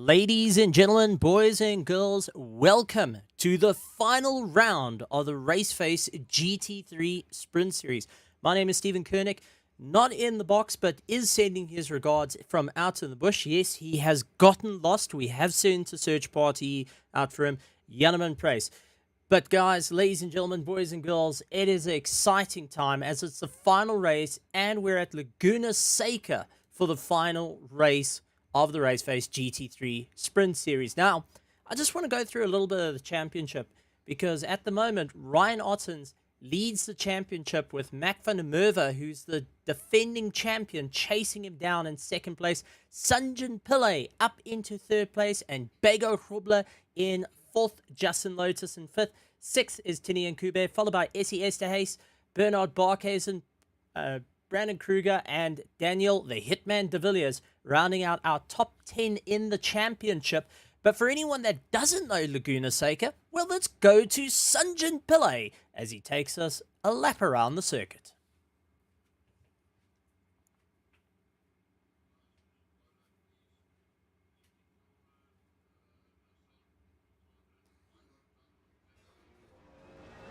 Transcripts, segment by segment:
Ladies and gentlemen, boys and girls, welcome to the final round of the RaceFace GT3 Sprint Series. My name is Stephen Koenig, not in the box, but is sending his regards from out in the bush. Yes, he has gotten lost. We have sent a search party out for him. Yannaman Price. But guys, ladies and gentlemen, boys and girls, it is an exciting time as it's the final race and we're at Laguna Seca for the final race of the RaceFace GT3 Sprint Series. Now, I just want to go through a little bit of the championship because at the moment, Ryan Ottens leads the championship with Mac van der Merwe, who's the defending champion, chasing him down in second place. Sanjin Pillay up into third place and Bego Grobler in fourth, Justin Lotus in fifth. Sixth is Tini Nkube, followed by Essie Esterhuis, Bernard Barkhuizen, Brandon Kruger, and Daniel the Hitman de Villiers, rounding out our top 10 in the championship. But for anyone that doesn't know Laguna Seca, well, let's go to Sanjin Pillay as he takes us a lap around the circuit.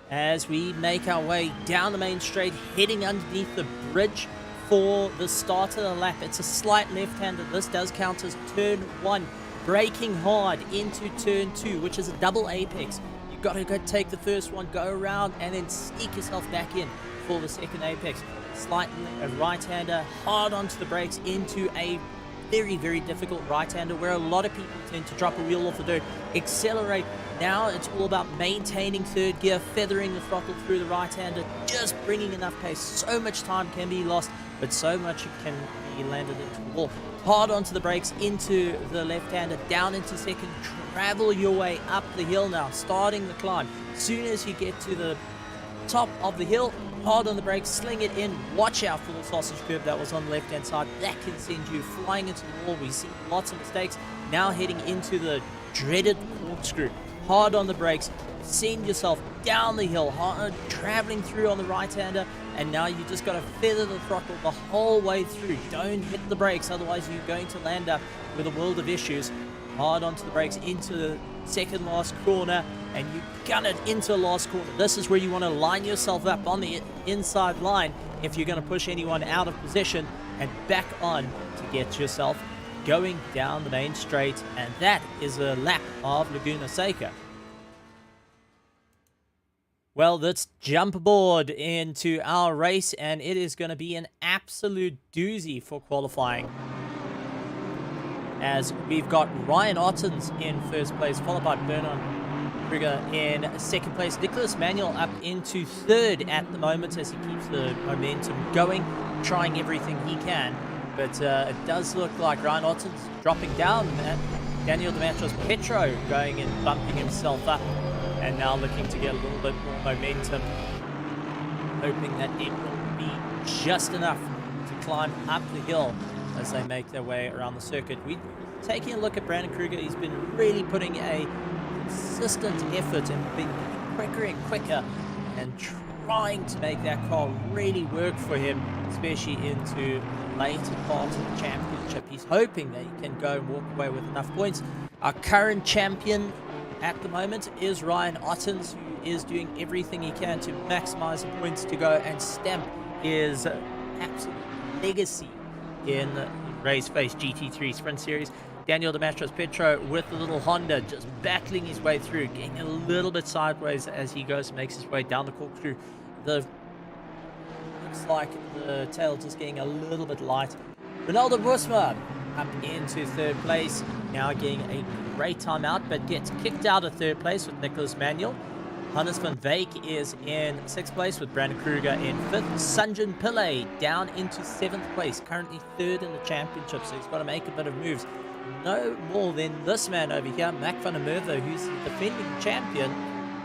As we make our way down the main straight, heading underneath the bridge for the start of the lap. It's a slight left-hander. This does count as turn 1. Braking hard into turn 2, which is a double apex. You've got to go take the first one, go around, and then sneak yourself back in for the second apex. Slight right-hander, hard onto the brakes into a very, very difficult right-hander where a lot of people tend to drop a wheel off the dirt. Accelerate. Now it's all about maintaining third gear, feathering the throttle through the right-hander, just bringing enough pace. So much time can be lost, but so much can be landed into the wall. Hard onto the brakes, into the left-hander, down into second. Travel your way up the hill now, starting the climb. As soon as you get to the top of the hill, hard on the brakes, sling it in. Watch out for the sausage curve that was on the left-hand side. That can send you flying into the wall. We see lots of mistakes. Now heading into the dreaded corkscrew. Hard on the brakes, send yourself down the hill, hard, traveling through on the right-hander, and now you just got to feather the throttle the whole way through. Don't hit the brakes, otherwise you're going to land up with a world of issues. Hard onto the brakes into the second last corner, and you gun it into the last corner. This is where you want to line yourself up on the inside line if you're going to push anyone out of position and back on to get yourself going down the main straight, and that is a lap of Laguna Seca. Well, let's jump aboard into our race, and it is going to be an absolute doozy for qualifying. As we've got Ryan Ottens in first place, followed by Bernard Kruger in second place. Nicholas Manuel up into third at the moment as he keeps the momentum going, trying everything he can. But it does look like Ryan Ottens dropping down. Daniel Petro going and bumping himself up. And now looking to get a little bit more momentum. Hoping that it will be just enough to climb up the hill as they make their way around the circuit. We're taking a look at Brandon Kruger. He's been really putting a consistent effort and being quicker and quicker and trying to make that car really work for him, especially into later parts of the championship. He's hoping that he can go and walk away with enough points. Our current champion at the moment is Ryan Ottens, who is doing everything he can to maximize the points to go and stamp his absolute legacy in the RaceFace GT3 Sprint Series. Daniel Petro with the little Honda just battling his way through, getting a little bit sideways as he goes and makes his way down the corkscrew. Looks like the tail just getting a little bit light. Ronaldo Busma up into third place, now getting a great time out, but gets kicked out of third place with Nicholas Manuel. Hannes van Veek is in sixth place with Brandon Kruger in fifth. Sanjin Pillay down into seventh place, currently third in the championship, so he's got to make a bit of moves. No more than this man over here, Mac van der Merwe, who's the defending champion,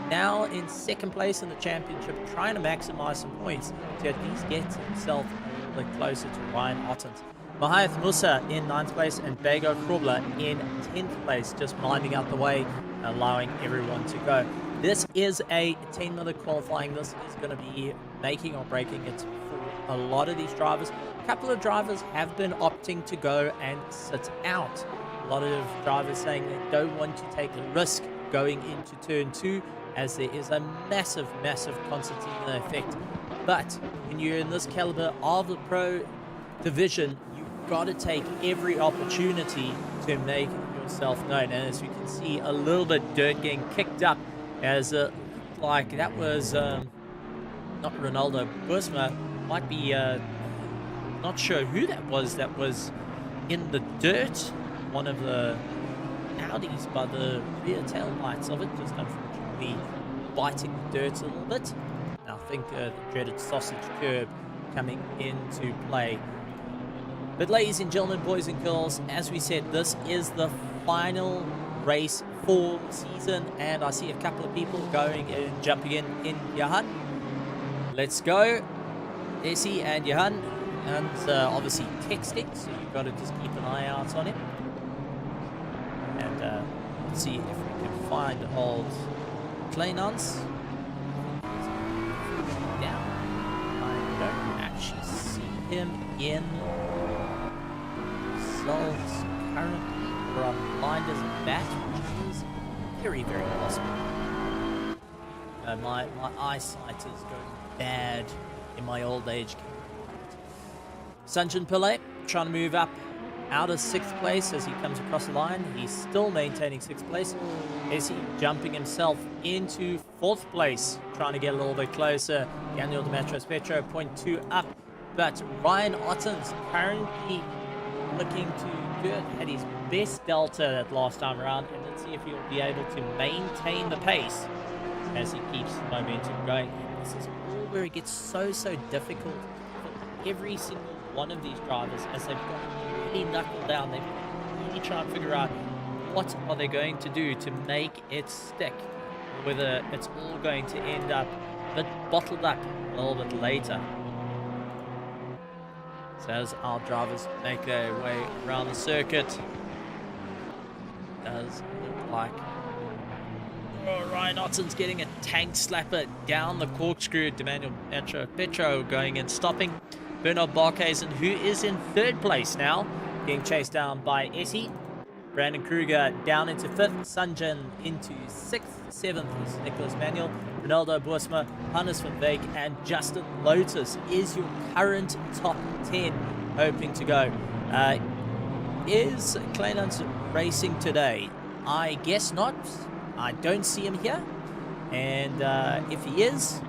now in second place in the championship, trying to maximize some points to at least get himself a little bit closer to Ryan Ottens. Mahath Musa in 9th place and Bego Grobler in 10th place, just minding out the way, allowing everyone to go. This is a 10-minute qualifying. This is going to be making or breaking it for a lot of these drivers. A couple of drivers have been opting to go and sit out A lot of drivers saying they don't want to take a risk going into turn 2, as there is a massive, massive concertina effect. But when you're in this caliber of the pro division, you've got to take every opportunity to make yourself known. And as you can see, a little bit dirt getting kicked up, as like that was not Ronaldo Busma, might be not sure who that was in the dirt. One of the Audis by the rear tail lights of it, just unfortunately biting the dirt a little bit. I think the dreaded sausage curb coming into play. But ladies and gentlemen, boys and girls, as we said, this is the final race for the season, and I see a couple of people going and jumping in Johan. Let's go, Essie and Johan, and obviously texting, so you've got to just keep an eye out on him. And let's see if we can find old Kleinans. Down. I don't actually see him in results currently, or I'm blind as a bat, which is very, very possible. My eyesight is going bad in my old age. Sanjin Pillay trying to move up out of 6th place as he comes across the line. He's still maintaining 6th place. Is he jumping himself into 4th place, trying to get a little bit closer. Daniel Demetrios Petro 0.2 up, but Ryan Ottens currently looking to do it at his best delta that last time around, and let's see if he'll be able to maintain the pace as he keeps the momentum going. This is all where it gets so difficult for every single one of these drivers, as they've got to really knuckle down. They've got to really try and figure out what are they going to do to make it stick, whether it's all going to end up a bit bottled up a little bit later. So as our drivers make their way around the circuit, does look like Ryan Otten's getting a tank slapper down the corkscrew. Daniel Petro going and stopping. Bernard Barkhuizen, who is in 3rd place now, being chased down by Essie. Brandon Kruger down into 5th. Sanjin into 6th. 7th is Nicholas Manuel. Ronaldo Boersma, Hannes van Beek, and Justin Lotus is your current top 10 hoping to go. Is Kleinans racing today? I guess not. I don't see him here. And if he is,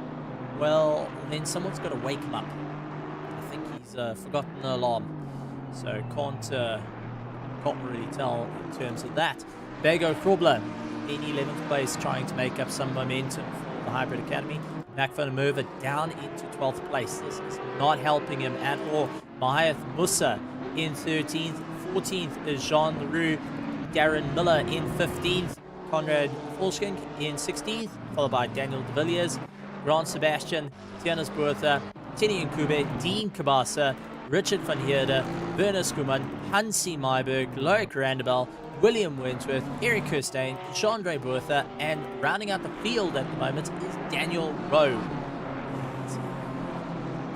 well, then someone's got to wake him up. I think he's forgotten the alarm. So can't really tell in terms of that. Bego Frobler in 11th place, trying to make up some momentum for the Hybrid Academy. Mac van der Merwe down into 12th place. This is not helping him at all. Mahath Musa in 13th. 14th is Jean Leroux. Darren Miller in 15th. Conrad Volskink in 16th, followed by Daniel de Villiers. Grant Sebastian, Tianas Bertha, Tini Nkube, Dean Kabasa, Richard van Heerde, Werner Skuman, Hansi Myberg, Loic Randabel, William Wentworth, Eric Kirstein, Chandre Bertha, and rounding out the field at the moment is Daniel Rowe.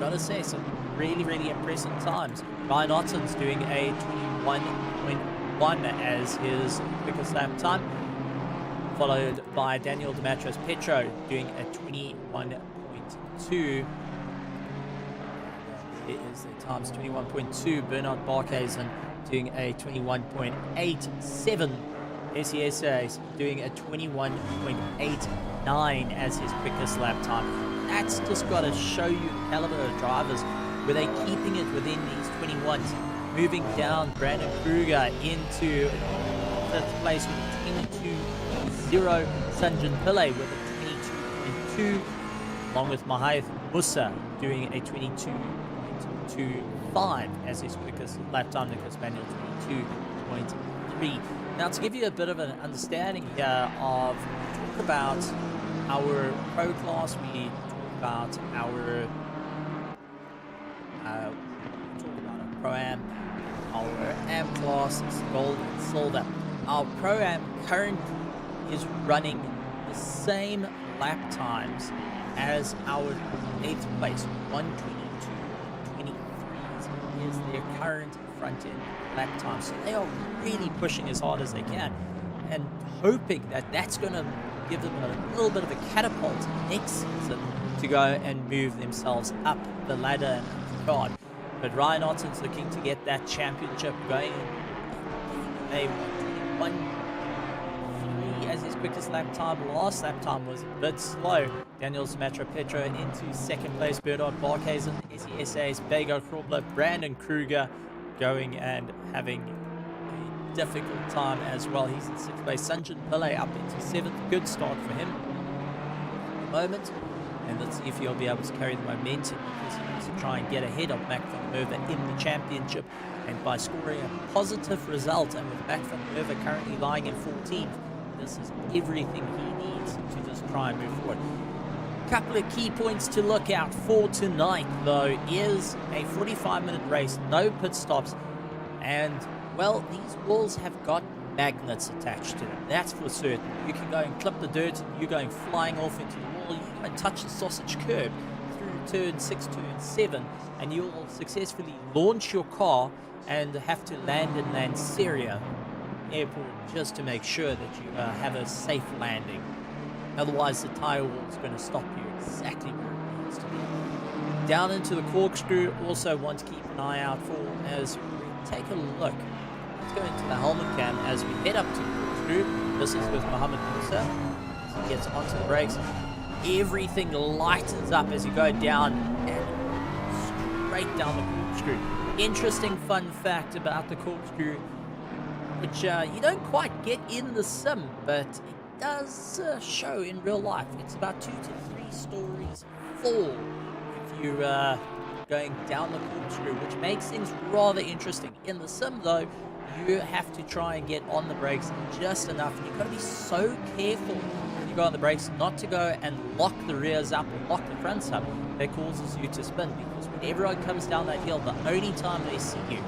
Gotta say, some really impressive times. Ryan Otten's doing a 21.1 as his quickest lap time, followed by Daniel Demetrios Petro doing a 21.2. It is the times 21.2. Bernard Barkhuizen doing a 21.87. SESA doing a 21.89 as his quickest lap time. That's just got to show you the caliber of drivers. Were they keeping it within these 21s? Moving down, Brandon Kruger into 5th place with a 22.0. Sanjin Pillay with a 22.2, along with Mahath Musa doing a 22.25 as his quickest lap time. Nicholas Manuel 22.3. Now, to give you a bit of an understanding here of, talk about our pro class, we talk about our Pro-Am, our Am class is gold and silver. Our Pro-Am currently is running the same lap times as our 8th place, 122.23 is their current front end lap time. So they are really pushing as hard as they can and hoping that that's going to give them a little bit of a catapult next season to go and move themselves up the ladder and up the card. But Ryan Otten's looking to get that championship going. They won 3 as his quickest lap time. Last lap time was a bit slow. Daniel Petro into second place. Bernard Barkhuizen, SESA's Bego Krobler, Brandon Kruger going and having a difficult time as well. He's in 6th place. Sanjin Pillay up into 7th. Good start for him at the moment. And let's see if he'll be able to carry the momentum, because he wants to try and get ahead of Mac van Merwe in the championship. And by scoring a positive result, and with Mac van Merwe currently lying in 14th, this is everything he needs to just try and move forward. Couple of key points to look out for tonight, though, is a 45-minute race, no pit stops, and, well, these walls have got magnets attached to them, that's for certain. You can go and clip the dirt, you're going flying off into the wall, you go and touch the sausage curb through turn 6, turn 7, and you'll successfully launch your car and have to land in Lanseria Airport just to make sure that you have a safe landing. Otherwise, the tire wall is going to stop you exactly where it needs to be. Down into the corkscrew, also want to keep an eye out for as we take a look. Let's go into the helmet cam as we head up to the corkscrew. This is with Mohammed Musa. As he gets onto the brakes, everything lightens up as you go down and straight down the corkscrew. Interesting fun fact about the corkscrew, which you don't quite get in the sim, but it does show in real life. It's about 2 to 3 stories fall if you're going down the corkscrew, which makes things rather interesting. In the sim, though, you have to try and get on the brakes just enough, and you've got to be so careful when you go on the brakes not to go and lock the rears up or lock the fronts up. That causes you to spin, because when everyone comes down that hill, the only time they see you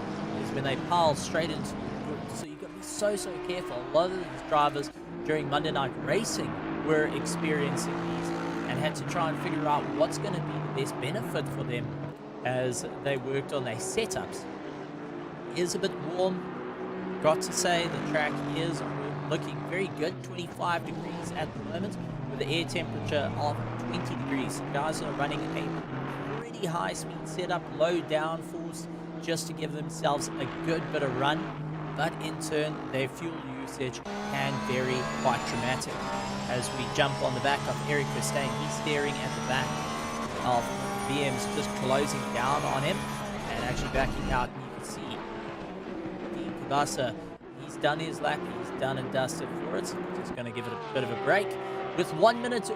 is when they pile straight into you. So you've got to be so careful. A lot of these drivers during Monday Night Racing were experiencing these and had to try and figure out what's going to be the best benefit for them as they worked on their setups. It is a bit warm. Got to say, the track is looking very good, 25 degrees at the moment, with the air temperature of 20 degrees. Guys are running a pretty high speed setup, low downforce, just to give themselves a good bit of run, but in turn their fuel usage can vary quite dramatically. As we jump on the back of Eric Verstappen, he's staring at the back of BM's, just closing down on him and actually backing out, and you can see Dean Kabasa, he's done his lap, he's done and dusted for it. Just going to give it a bit of a break. With 1 minute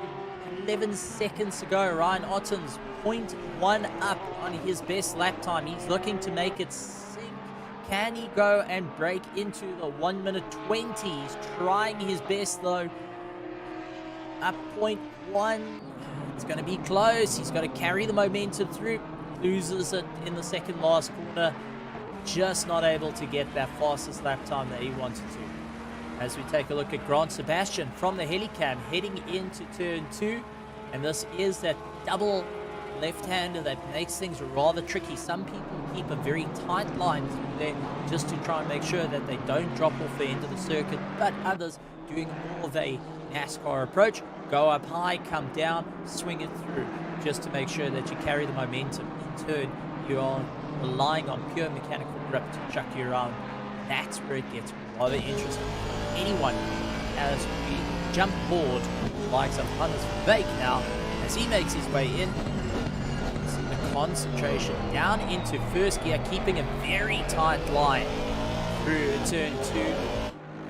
11 seconds to go, Ryan Otten's 0.1 up on his best lap time. He's looking to make it sink. Can he go and break into the 1 minute 20? He's trying his best, though. Up 0.1. It's going to be close. He's got to carry the momentum through. Loses it in the second last corner. Just not able to get that fastest lap time that he wanted to. As we take a look at Grant Sebastian from the helicam heading into turn 2. And this is that double left-hander that makes things rather tricky. Some people keep a very tight line through there just to try and make sure that they don't drop off the end of the circuit, but others doing more of a NASCAR approach, go up high, come down, swing it through, just to make sure that you carry the momentum. In turn, you are relying on pure mechanical grip to chuck you around. That's where it gets rather interesting for anyone as we jump board the likes of Hannes van Wyk now as he makes his way in. See the concentration down into first gear, keeping a very tight line through turn 2.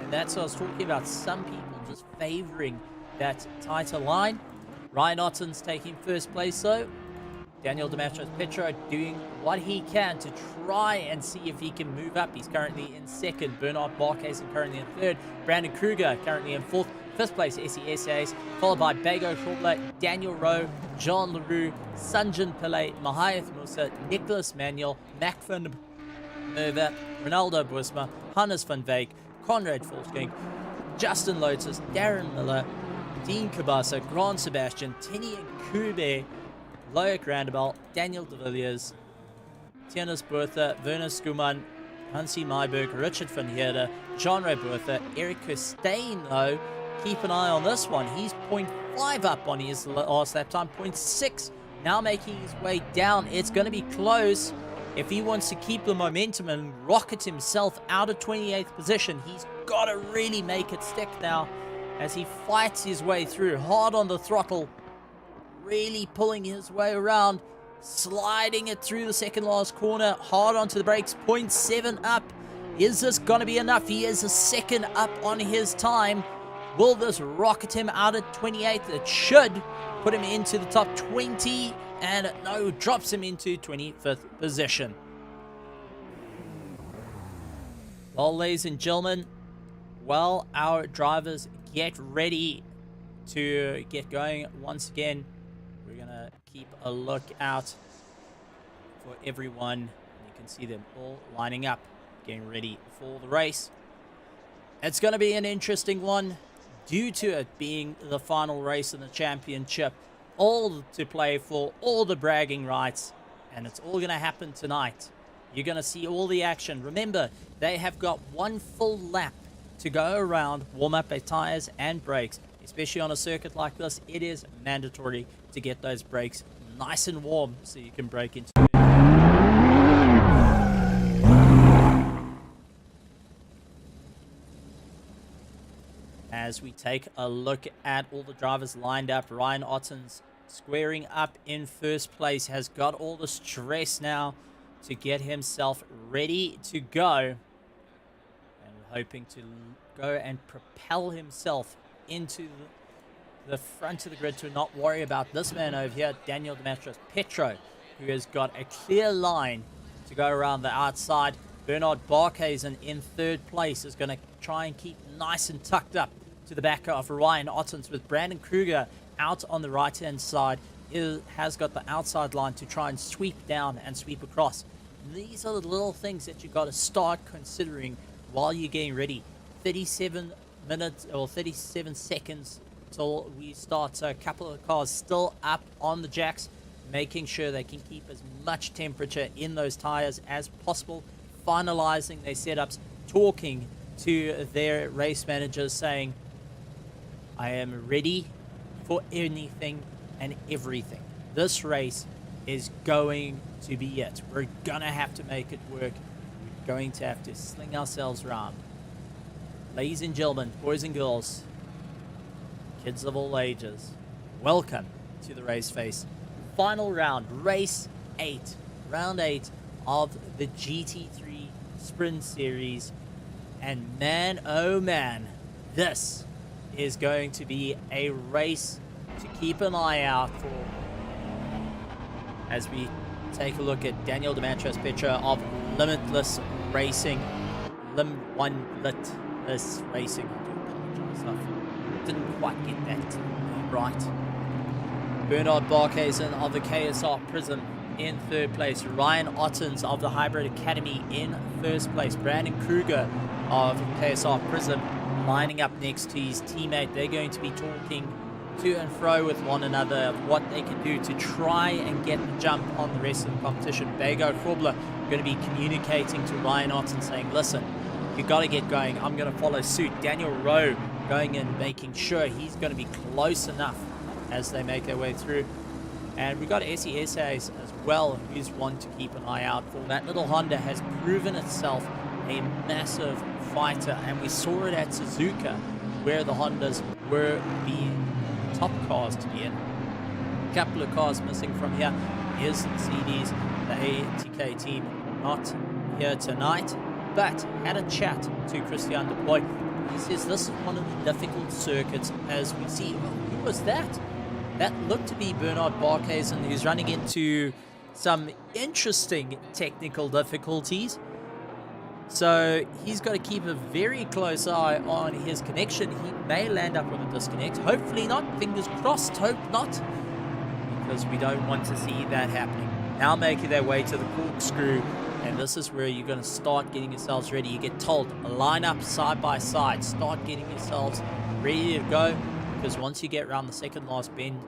And that's what I was talking about, some people just favoring that tighter line. Ryan Otten's taking first place though. Daniel Petro doing what he can to try and see if he can move up. He's currently in second. Bernard Barkhuizen currently in third. Brandon Kruger currently in fourth. Fifth place, SESAs, followed by Bego Krobler, Daniel Rowe, Jean Leroux, Sanjin Pillay, Mahayath Musa, Nicholas Manuel, Mac van Merwe, Ronaldo Busma, Hannes van Wyk, Conrad Volksking, Justin Lotus, Darren Miller, Dean Kabasa, Grant Sebastian, Tini and Kube, Loic Randabal, Daniel de Villiers, Tiernas Bertha, Werner Skuman, Hansi Myberg, Richard van Heerde, Jean Rebotha, Eric Kirstein, though, keep an eye on this one. He's 0.5 up on his last lap time, 0.6 now making his way down. It's going to be close. If he wants to keep the momentum and rocket himself out of 28th position, he's got to really make it stick now as he fights his way through, hard on the throttle, really pulling his way around, sliding it through the second last corner, hard onto the brakes, 0.7 up. Is this going to be enough? He is a second up on his time. Will this rocket him out at 28th? It should put him into the top 20, and no, drops him into 25th position. Well, ladies and gentlemen, while our drivers get ready to get going once again, we're going to keep a look out for everyone. You can see them all lining up, getting ready for the race. It's going to be an interesting one due to it being the final race in the championship. All to play for, all the bragging rights, and it's all going to happen tonight. You're going to see all the action. Remember, they have got one full lap to go around, warm up their tires and brakes. Especially on a circuit like this, it is mandatory to get those brakes nice and warm so you can brake into it. As we take a look at all the drivers lined up, Ryan Otten's squaring up in first place, has got all the stress now to get himself ready to go, and hoping to go and propel himself into the front of the grid to not worry about this man over here, Daniel Petro, who has got a clear line to go around the outside. Bernard Barkhuizen in third place is going to try and keep nice and tucked up to the back of Ryan Ottens, with Brandon Kruger out on the right-hand side. He has got the outside line to try and sweep down and sweep across. These are the little things that you got to start considering while you're getting ready. 37 minutes or 37 seconds till we start. So a couple of cars still up on the jacks, making sure they can keep as much temperature in those tires as possible, finalizing their setups, talking to their race managers, saying, I am ready for anything and everything. This race is going to be it. We're going to have to make it work. We're going to have to sling ourselves around. Ladies and gentlemen, boys and girls, kids of all ages, welcome to the RaceFace final round, race 8, round 8 of the GT3 Sprint Series. And man, oh man, this is going to be a race to keep an eye out for, as we take a look at Daniel Petro of Limitless Racing. Limitless Racing. I do apologize. I didn't quite get that right. Bernard Barkhuizen of the KSR Prism in third place. Ryan Ottens of the Hybrid Academy in first place. Brandon Kruger of KSR Prism lining up next to his teammate. They're going to be talking to and fro with one another of what they can do to try and get the jump on the rest of the competition. Bego Krobler going to be communicating to Ryan Otten, saying, listen, you got to get going. I'm going to follow suit. Daniel Rowe going and making sure he's going to be close enough as they make their way through. And we've got SESAs as well, who's one to keep an eye out for. That little Honda has proven itself a massive fighter, and we saw it at Suzuka, where the Hondas were being top cars to be in. A couple of cars missing from here. Here's CD's, the ATK team, not here tonight, but had a chat to Christian Deploy. He says this is one of the difficult circuits as we see. Well, who was that? That looked to be Bernard Barkhuizen, who's running into some interesting technical difficulties. So he's got to keep a very close eye on his connection. He may land up with a disconnect. Hopefully not. Fingers crossed. Hope not. Because we don't want to see that happening. Now making their way to the corkscrew. And this is where you're going to start getting yourselves ready. You get told, line up side by side. Start getting yourselves ready to go. Because once you get around the second last bend,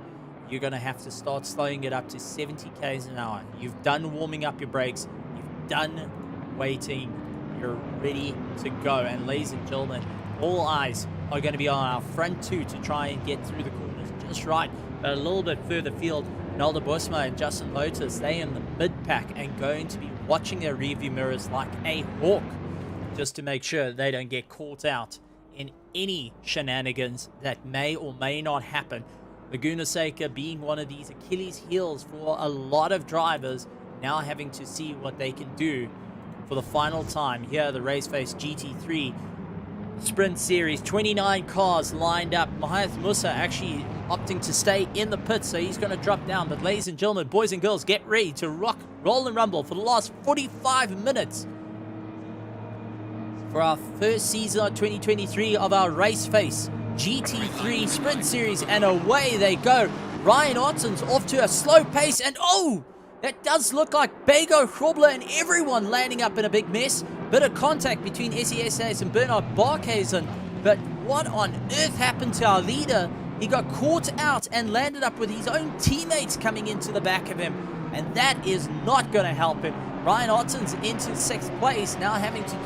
you're going to have to start slowing it up to 70 k's an hour. You've done warming up your brakes. You've done waiting We're ready to go. And ladies and gentlemen, all eyes are going to be on our front two to try and get through the corners just right. But a little bit further field, Nolde Bosma and Justin Lotus, they in the mid-pack and going to be watching their rearview mirrors like a hawk just to make sure they don't get caught out in any shenanigans that may or may not happen. Laguna Seca being one of these Achilles heels for a lot of drivers, now having to see what they can do for the final time. Here, the RaceFace GT3 Sprint Series, 29 cars lined up. Mahath Musa actually opting to stay in the pit, so he's going to drop down. But ladies and gentlemen, boys and girls, get ready to rock, roll and rumble for the last 45 minutes for our first season of 2023 of our RaceFace GT3 Sprint Series, and away they go. Ryan Otten's off to a slow pace, and oh, that does look like Bego Hrobler and everyone landing up in a big mess. Bit of contact between SESAs and Bernard Barkhuizen, but what on earth happened to our leader? He got caught out and landed up with his own teammates coming into the back of him, and that is not going to help him. Ryan Otten's into 6th place, now having to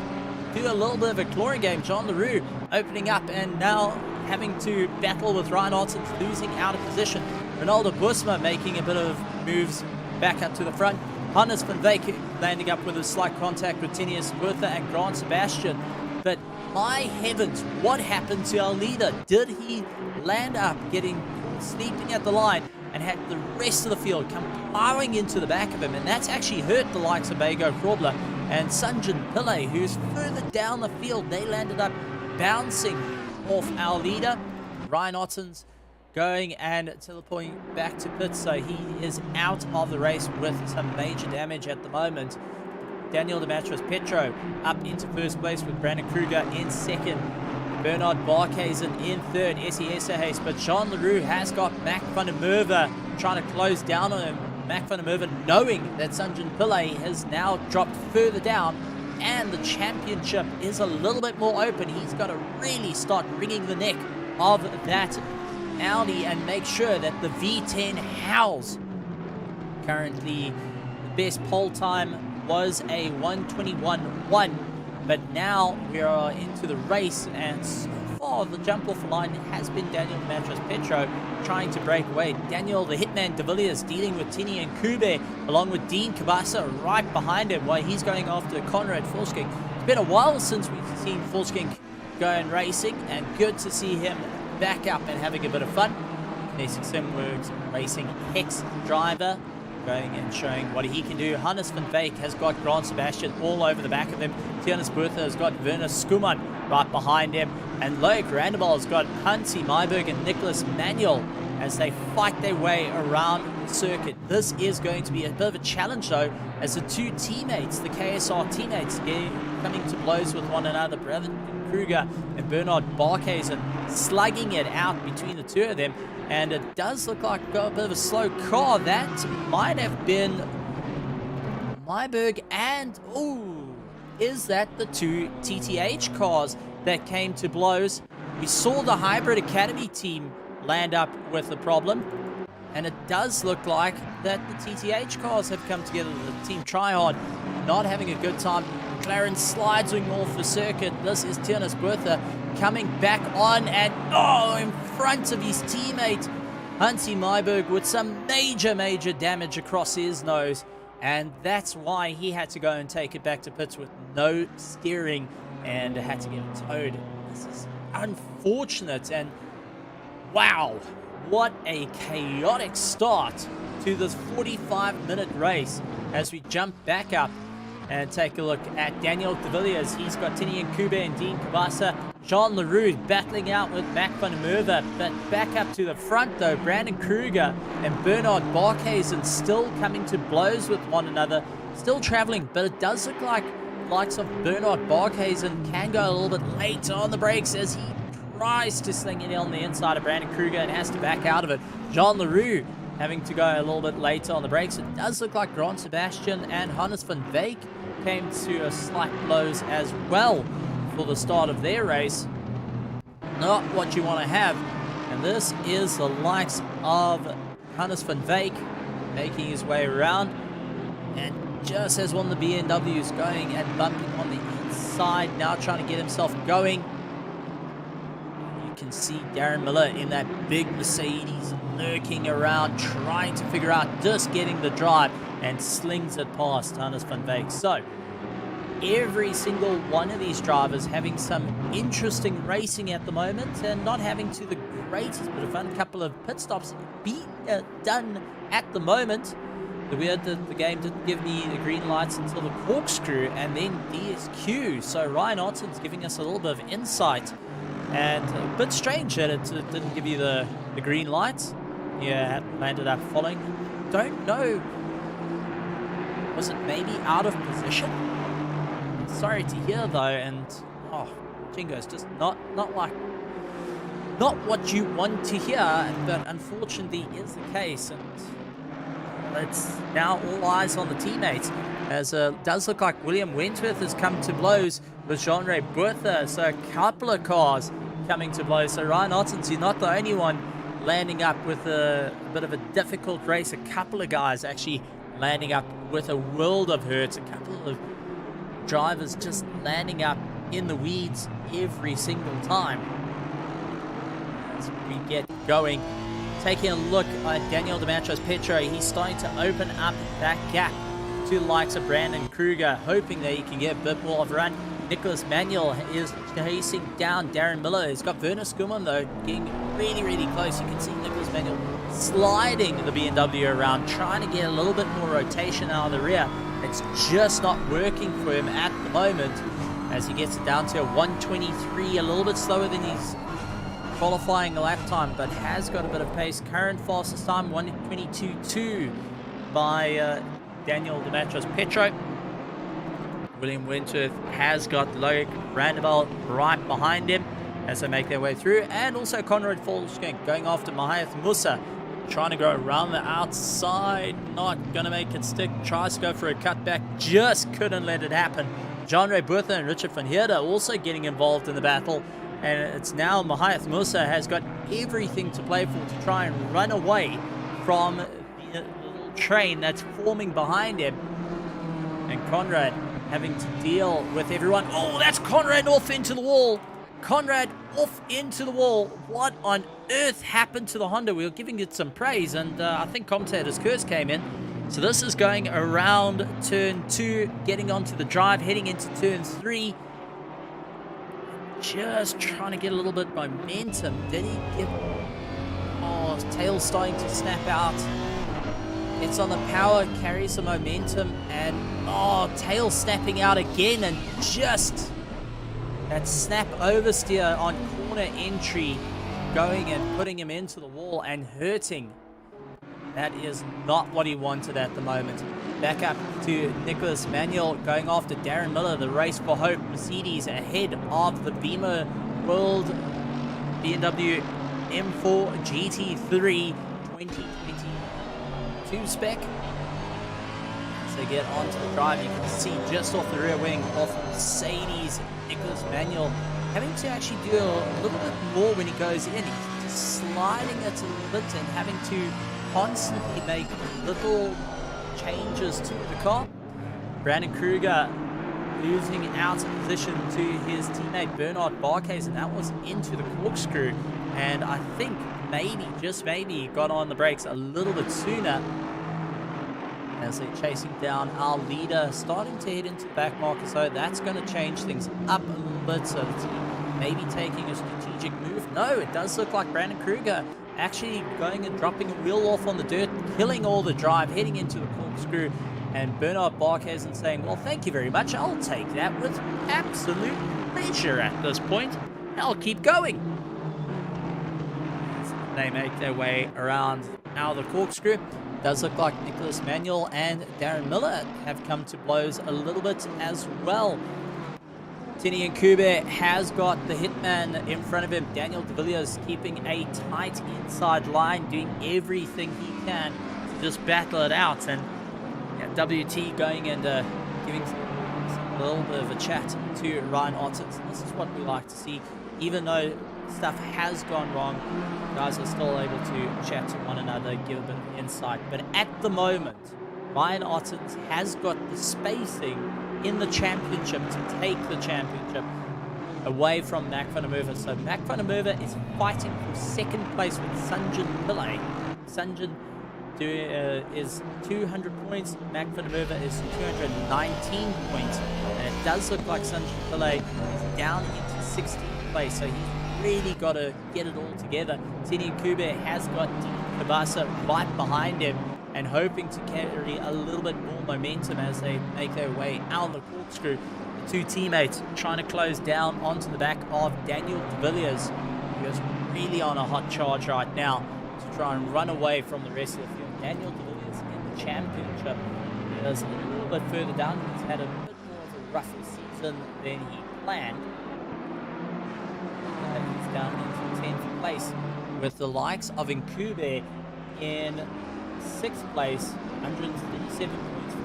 do a little bit of a clawing game. John LaRue opening up and now having to battle with Ryan Otten's losing out of position. Ronaldo Busma making a bit of moves back up to the front. Hannes van Veek landing up with a slight contact with Tinius Bertha and Grant Sebastian. But my heavens, what happened to our leader? Did he land up getting sleeping at the line and had the rest of the field come plowing into the back of him? And that's actually hurt the likes of Bego Hrobler and Sanjan Pillay, who's further down the field. They landed up bouncing off our leader. Ryan Otten's going and teleporting back to pit, so he is out of the race with some major damage at the moment. Daniel Demetrius Petro up into 1st place with Brandon Kruger in 2nd. Bernard Barkhuizen in 3rd. Essie Hayes, but Jean LaRue has got Mac van der Merwe trying to close down on him. Mac van der Merwe knowing that Sanjan Pillay has now dropped further down and the championship is a little bit more open. He's got to really start wringing the neck of that Audi and make sure that the V10 howls. Currently, the best pole time was a 1:21.1, but now we are into the race, and so far the jump off the line has been Daniel Matras Petro trying to break away. Daniel the Hitman de Villiers dealing with Tini and Kube, along with Dean Kabasa right behind him while he's going after Conrad Fulskink. It's been a while since we've seen Fulskink go and racing, and good to see him back up and having a bit of fun. Kinetic Simworks Racing Hex driver going and showing what he can do. Hannes van Veek has got Grant Sebastian all over the back of him. Tianus Bertha has got Werner Skuman right behind him. And Loic Randebal has got Hansi Myberg and Nicholas Manuel as they fight their way around the circuit. This is going to be a bit of a challenge though, as the two teammates, the KSR teammates, coming to blows with one another. Brandon Kruger and Bernard Barkhuizen slugging it out between the two of them, and it does look like a bit of a slow car. That might have been Myberg, and is that the two TTH cars that came to blows? We saw the Hybrid Academy team land up with a problem, and it does look like that the TTH cars have come together. The team Tryhard not having a good time. McLaren slides off the circuit. This is Tianus Bertha coming back on, and in front of his teammate Hansi Myberg with some major damage across his nose, and that's why he had to go and take it back to pits with no steering and had to get it towed. This is unfortunate, and wow, what a chaotic start to this 45-minute race as we jump back up and take a look at Daniel de Villiers. He's got Tini and Kube and Dean Kabasa. Jean LaRue battling out with Mac van der Merwe, but back up to the front though, Brandon Kruger and Bernard Barkhuizen still coming to blows with one another, still traveling, but it does look like the likes of Bernard Barkhuizen can go a little bit late on the brakes as he tries to sling it on the inside of Brandon Kruger and has to back out of it. Jean LaRue having to go a little bit later on the brakes. It does look like Grant Sebastian and Hannes van Veek came to a slight blows as well for the start of their race. Not what you want to have. And this is the likes of Hannes van Veek making his way around. And just as one of the BMWs going and bumping on the inside, now trying to get himself going. You can see Darren Miller in that big Mercedes lurking around, trying to figure out just getting the drive, and slings it past Hannes van Beek. So every single one of these drivers having some interesting racing at the moment and not having to the greatest bit of fun. Couple of pit stops being done at the moment. The weird that the game didn't give me the green lights until the corkscrew and then DSQ. So Ryan Otten's giving us a little bit of insight, and a bit strange that it didn't give you the green lights. Yeah, landed up following. Don't know. Was it maybe out of position? Sorry to hear though, and Jingo's just not what you want to hear, but unfortunately is the case. And it's now all eyes on the teammates, as it does look like William Wentworth has come to blows with Jean-Ray Bertha. So a couple of cars coming to blows. So Ryan Otten's not the only one landing up with a bit of a difficult race. A couple of guys actually landing up with a world of hurts. A couple of drivers just landing up in the weeds every single time. As we get going, taking a look at Daniel Petro, he's starting to open up that gap to the likes of Brandon Kruger, hoping that he can get a bit more of a run. Nicholas Manuel is chasing down Darren Miller. He's got Werner Schumann though, getting really, really close. You can see Nicholas Manuel sliding the BMW around, trying to get a little bit more rotation out of the rear. It's just not working for him at the moment, as he gets it down to a 1:23, a little bit slower than his qualifying lap time, but has got a bit of pace. Current fastest time 1:22.2 by Daniel Petro. William Wentworth has got Loic Randeveld right behind him as they make their way through, and also Conrad Volsking going after Mahath Musa, trying to go around the outside, not going to make it stick, tries to go for a cutback, just couldn't let it happen. Jean-Ray Bertha and Richard van Heerde also getting involved in the battle, and it's now Mahath Musa has got everything to play for to try and run away from the little train that's forming behind him, and Conrad having to deal with everyone. Oh, that's Conrad off into the wall. Conrad off into the wall. What on earth happened to the Honda? We were giving it some praise, and I think commentator's curse came in. So this is going around turn 2, getting onto the drive, heading into turn 3. Just trying to get a little bit of momentum. Did he get... Oh, his tail's starting to snap out. It's on the power, carries some momentum, and tail snapping out again, and just that snap oversteer on corner entry going and putting him into the wall and hurting. That is not what he wanted at the moment. Back up to Nicholas Manuel going after Darren Miller, the Race for Hope Mercedes ahead of the Beamer World BMW M4 GT3 2022 spec. As they get onto the drive, you can see just off the rear wing of Mercedes, Nicholas Manuel having to actually do a little bit more when he goes in. He's just sliding it a little bit and having to constantly make little changes to the car. Brandon Kruger losing out of position to his teammate Bernard Barkhuizen, and that was into the corkscrew, and I think maybe, just maybe, got on the brakes a little bit sooner as they're chasing down our leader, starting to head into the back marker. So that's going to change things up a little bit, so the team maybe taking a strategic move. No, it does look like Brandon Kruger actually going and dropping a wheel off on the dirt, killing all the drive, heading into the corkscrew, and Bernard Barkhuizen saying, well, thank you very much, I'll take that with absolute pleasure at this point. I'll keep going. They make their way around now the corkscrew. Does look like Nicholas Manuel and Darren Miller have come to blows a little bit as well. Tini and Kube has got the hitman in front of him. Daniel de Villiers keeping a tight inside line, doing everything he can to just battle it out. And WT going and giving a little bit of a chat to Ryan Otten. This is what we like to see. Even though stuff has gone wrong, guys are still able to chat to one another, give a bit of insight. But at the moment, Ryan Ottens has got the spacing in the championship to take the championship away from Mac van der Merwe. So Mac van der Merwe is fighting for second place with Sanjin Pillay. Sanjin is 200 points, Mac van der Merwe is 219 points, and it does look like Sanjin Pillay is down into 16th place, so he's really got to get it all together. Tini Kube has got Dean Kabasa right behind him and hoping to carry a little bit more momentum as they make their way out of the corkscrew. The two teammates trying to close down onto the back of Daniel de Villiers, who is really on a hot charge right now to try and run away from the rest of the field. Daniel de Villiers in the championship is a little bit further down. He's had a bit more of a rougher season than he planned. He's down into 10th place with the likes of Nkube in 6th place, 137 points for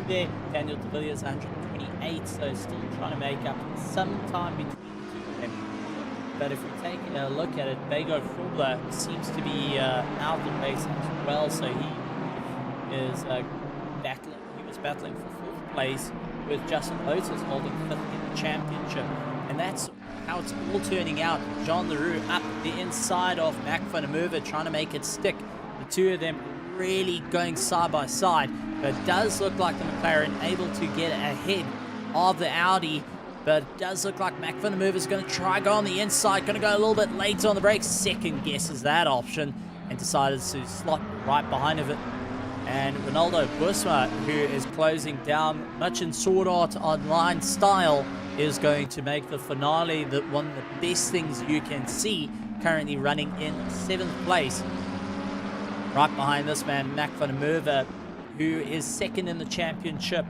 Nkube. Daniel de Villiers 128, so still trying to make up some time between the two of them. But if we take a look at it, Bego Frobler seems to be out of the race as well, so he is battling. He was battling for 4th place with Justin Lotus holding 5th in the championship, and that's how it's all turning out. Jean Leroux up the inside of Mac van der Merwe trying to make it stick. The two of them really going side by side, but it does look like the McLaren able to get ahead of the Audi. But it does look like Mac van der Merwe is going to try go on the inside, going to go a little bit later on the brakes, second guesses that option, and decided to slot right behind of it. And Ronaldo Busma, who is closing down much in Sword Art Online style, is going to make the finale one of the best things you can see, currently running in 7th place. Right behind this man, Mac van der Merwe, who is second in the championship.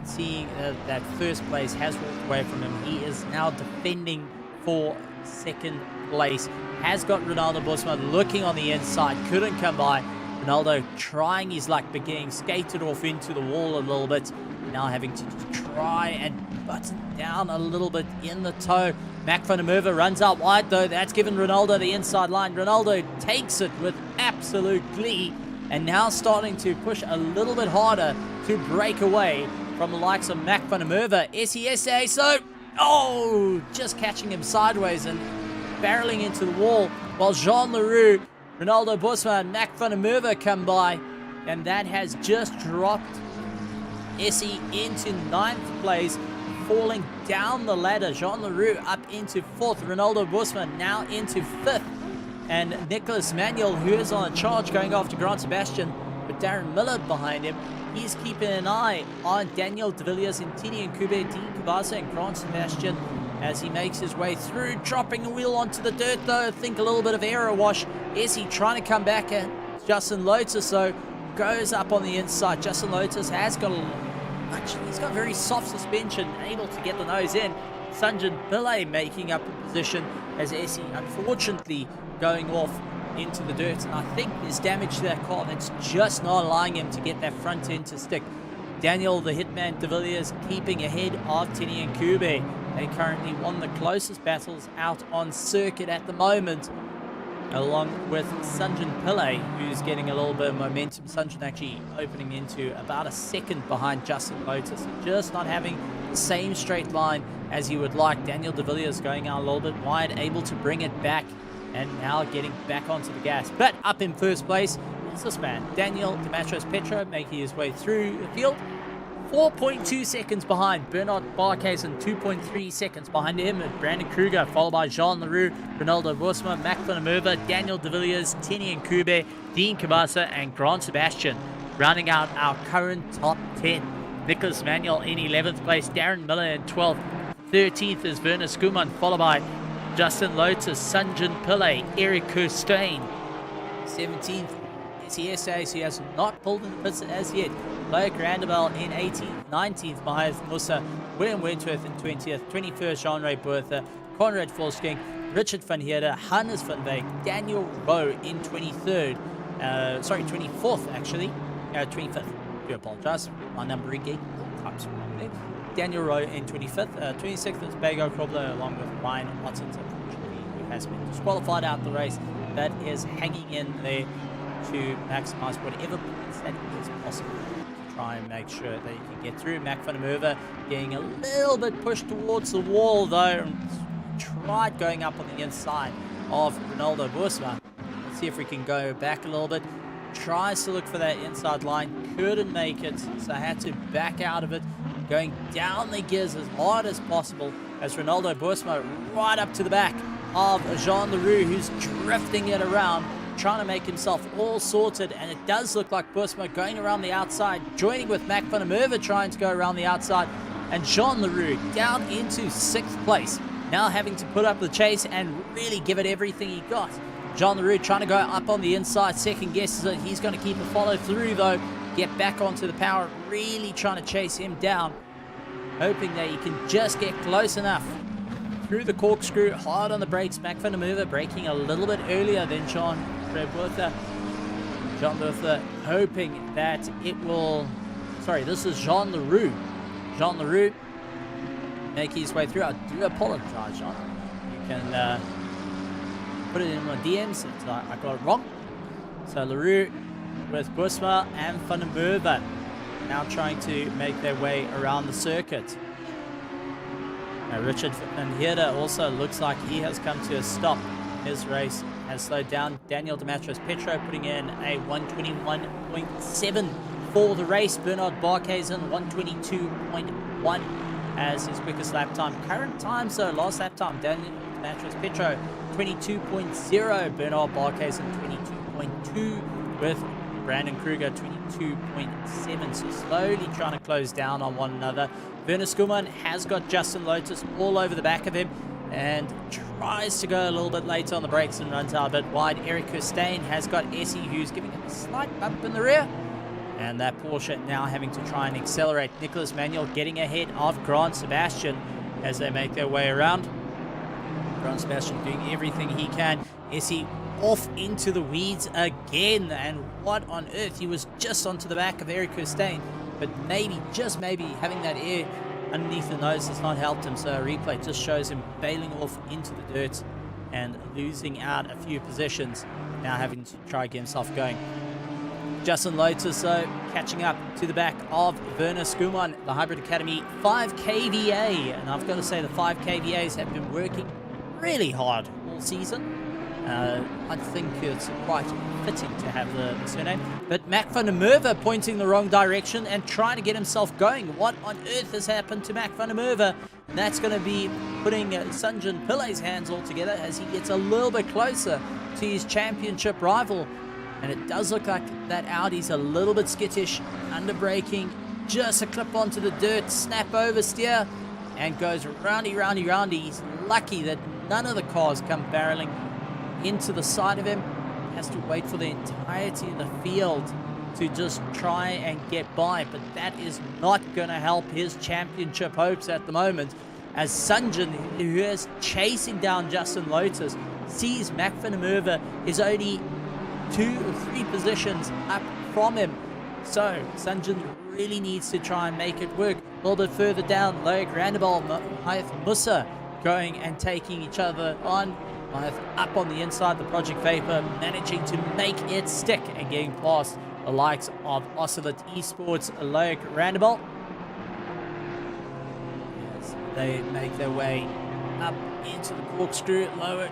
Seeing that first place has walked away from him, he is now defending for second place. Has got Ronaldo Busma looking on the inside, couldn't come by. Ronaldo trying his luck, but getting skated off into the wall a little bit. Now having to try and button down a little bit in the toe. Mac van der Merwe runs out wide though. That's given Ronaldo the inside line. Ronaldo takes it with absolute glee, and now starting to push a little bit harder to break away from the likes of Mac van der Merwe. SESA, so, just catching him sideways and barreling into the wall, while Jean Leroux, Ronaldo Busma, and Mac van der Merwe come by, and that has just dropped Essie into 9th place, falling down the ladder. Jean Leroux up into 4th, Ronaldo Busma now into 5th, and Nicholas Manuel, who is on a charge going after Grant Sebastian, with Darren Miller behind him. He's keeping an eye on Daniel de Villiers, Intini Nkube, Dean Kabasa, and Grant Sebastian as he makes his way through, dropping a wheel onto the dirt though. I think a little bit of aero wash. Is he trying to come back at Justin Lotus, though? Goes up on the inside. Justin Lotus has got he's got very soft suspension, able to get the nose in. Sanjin Pillay making up a position as Essie unfortunately going off into the dirt, and I think there's damage to that car that's just not allowing him to get that front end to stick. Daniel the Hitman de Villiers keeping ahead of Tini and Kube. They currently won the closest battles out on circuit at the moment, along with Sanjin Pillay, who's getting a little bit of momentum. Sanjin actually opening into about a second behind Justin Lotus, just not having the same straight line as he would like. Daniel de Villiers going out a little bit wide, able to bring it back, and now getting back onto the gas. But up in first place is this man, Daniel Dematros Petro, making his way through the field. 4.2 seconds behind Bernard Barcase, and 2.3 seconds behind him and Brandon Kruger, followed by Jean Leroux, Ronaldo Busma, Mac van der Merwe, Daniel de Villiers, Tini and Kube, Dean Kabasa, and Grant Sebastian. Rounding out our current top 10. Nicholas Manuel in 11th place, Darren Miller in 12th. 13th is Werner Skuman, followed by Justin Lotus, Sanjin Pillay, Eric Kirstein. 17th, SESA, he has not pulled in the pits as yet. Loic Randabel in 18th, 19th, Mahias Musa, William Wentworth in 20th, 21st, Jean-Ray Bertha, Conrad Forsking, Richard van Heerde, Hannes van Beek, Daniel Rowe in 23rd, 24th actually, 25th, I do apologize, my numbering geek, types wrong there. Daniel Rowe in 25th, 26th is Bego Krobler, along with Ryan Watkins, unfortunately, who has been disqualified out the race, that is hanging in there to maximize whatever points that is possible to try and make sure that you can get through. Mac van der Merwe getting a little bit pushed towards the wall though. Tried going up on the inside of Ronaldo Boersma. Let's see if we can go back a little bit. Tries to look for that inside line, couldn't make it, so had to back out of it, going down the gears as hard as possible as Ronaldo Boersma right up to the back of Jean Leroux, who's drifting it around, trying to make himself all sorted. And it does look like Boersma going around the outside, joining with Mac van der Merwe trying to go around the outside, and Jean Leroux down into 6th place, now having to put up the chase and really give it everything he got. Jean Leroux trying to go up on the inside, second guesses that he's going to keep a follow through though, get back onto the power, really trying to chase him down, hoping that he can just get close enough through the corkscrew, hard on the brakes. Mac van der Merwe braking a little bit earlier than Jean Bertha. Jean Bertha hoping that it will, sorry, this is Jean Leroux. Jean Leroux make his way through. I do apologize, Jean. You can put it in my DMs if I got it wrong. So Leroux with Boersma and van der Merwe now trying to make their way around the circuit. Now Richard van Heerde also looks like he has come to a stop. His race has slowed down. Daniel Demetrius-Petro putting in a 121.7 for the race. Bernard Barkhuizen 122.1 as his quickest lap time. Current time, so last lap time, Daniel Demetrius-Petro 22.0, Bernard Barkhuizen 22.2 with Brandon Kruger 22.7. So slowly trying to close down on one another. Werner Skuman has got Justin Lotus all over the back of him and tries to go a little bit later on the brakes and runs out a bit wide. Eric Kirstein has got Essie, who's giving him a slight bump in the rear. And that Porsche now having to try and accelerate. Nicholas Manuel getting ahead of Grant Sebastian as they make their way around. Grant Sebastian doing everything he can. Essie off into the weeds again. And what on earth? He was just onto the back of Eric Kirstein. But maybe, just maybe, having that air underneath the nose has not helped him. So a replay just shows him bailing off into the dirt and losing out a few positions. Now having to try to get himself going. Justin Lotus, though, catching up to the back of Werner Skuman, the Hybrid Academy 5 kVA. And I've got to say the 5 kVAs have been working really hard all season. I think it's quite fitting to have the surname. But Mac van der Merwe pointing the wrong direction and trying to get himself going. What on earth has happened to Mac van der Merwe? And that's going to be putting Sanjan Pillai's hands all together as he gets a little bit closer to his championship rival. And it does look like that Audi's a little bit skittish, under braking, just a clip onto the dirt, snap oversteer, and goes roundy, roundy, roundy. He's lucky that none of the cars come barreling into the side of him. Has to wait for the entirety of the field to just try and get by, but that is not going to help his championship hopes at the moment, as Sanjan, who is chasing down Justin Lotus, sees Mac van der Merwe is only 2 or 3 positions up from him. So Sanjan really needs to try and make it work. A little bit further down, Loic Randebal, Hayat Musa going and taking each other on. Up on the inside, the Project Vapor managing to make it stick and getting past the likes of Ocelot Esports, Loic Randebal. As they make their way up into the corkscrew, Loic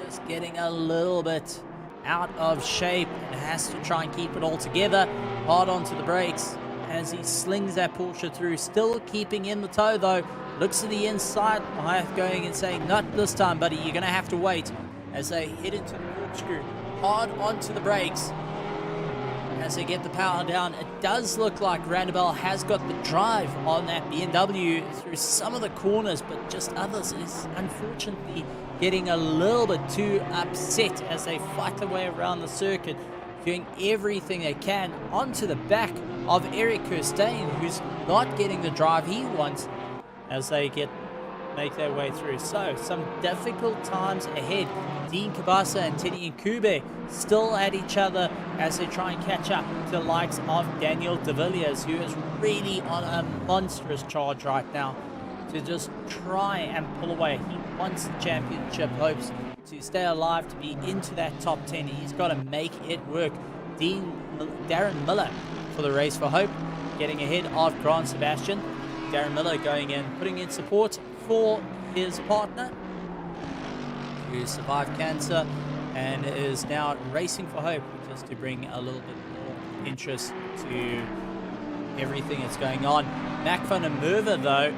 just getting a little bit out of shape and has to try and keep it all together. Hard onto the brakes as he slings that Porsche through, still keeping in the tow though. Looks to the inside, Mahath going and saying, not this time, buddy, you're going to have to wait, as they hit into the corkscrew, hard onto the brakes as they get the power down. It does look like Randebal has got the drive on that BMW through some of the corners, but just others is unfortunately getting a little bit too upset as they fight their way around the circuit, doing everything they can onto the back of Eric Kirstein, who's not getting the drive he wants, as they make their way through. So some difficult times ahead. Dean Kabasa and Teddy Nkube still at each other as they try and catch up to the likes of Daniel De Villiers, who is really on a monstrous charge right now to just try and pull away. He wants the championship, hopes to stay alive, to be into that top 10. He's got to make it work. Darren Miller for the Race for Hope getting ahead of Grant Sebastian. Darren Miller going in, putting in support for his partner, who survived cancer and is now racing for hope, just to bring a little bit more interest to everything that's going on. Mac van der Merwe, though,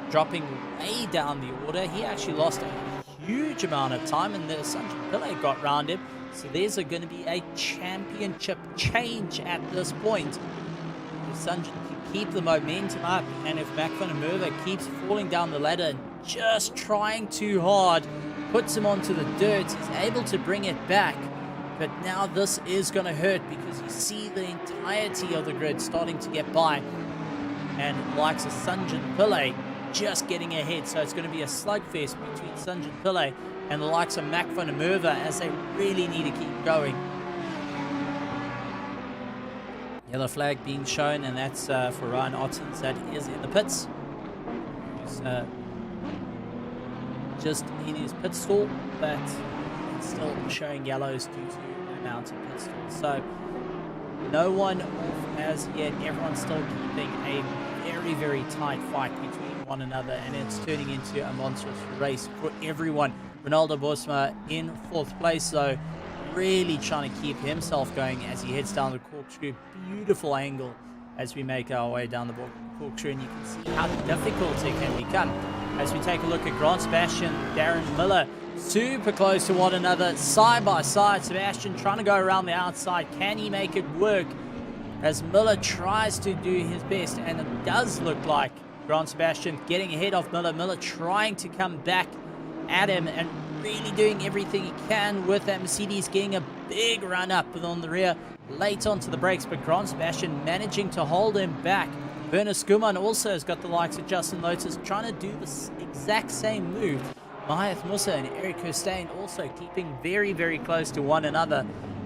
dropping way down the order. He actually lost a huge amount of time, and the Sanjay Pillay got round him. So there's going to be a championship change at this point. If Sanjay can keep the momentum up, and if Mac van der Merwe keeps falling down the ladder and just trying too hard, puts him onto the dirt, he's able to bring it back. But now this is going to hurt, because you see the entirety of the grid starting to get by. And likes of Sanjay Pillay just getting ahead. So it's going to be a slugfest between Sanjay Pillay and the likes of Mac van der Merwe, as they really need to keep going. Yellow flag being shown, and that's for Ryan Ottens, that is in the pits. He's just in his pit stall, but still showing yellows due to the amount of pit stalls. So no one off as yet. Everyone's still keeping a very, very tight fight between one another, and it's turning into a monstrous race for everyone. Ronaldo Bosma in 4th place, though, really trying to keep himself going as he heads down the corkscrew. Beautiful angle as we make our way down the corkscrew, and you can see how difficult it can become. As we take a look at Grant Sebastian, Darren Miller, super close to one another, side by side. Sebastian trying to go around the outside. Can he make it work? As Miller tries to do his best, and it does look like Grant Sebastian getting ahead of Miller. Miller trying to come back at him and really doing everything he can with that Mercedes, getting a big run up on the rear, late onto the brakes, but Grant Sebastian managing to hold him back. Werner Skuman also has got the likes of Justin Lotus trying to do the exact same move. Mahath Musa and Eric Hussein also keeping very, very close to one another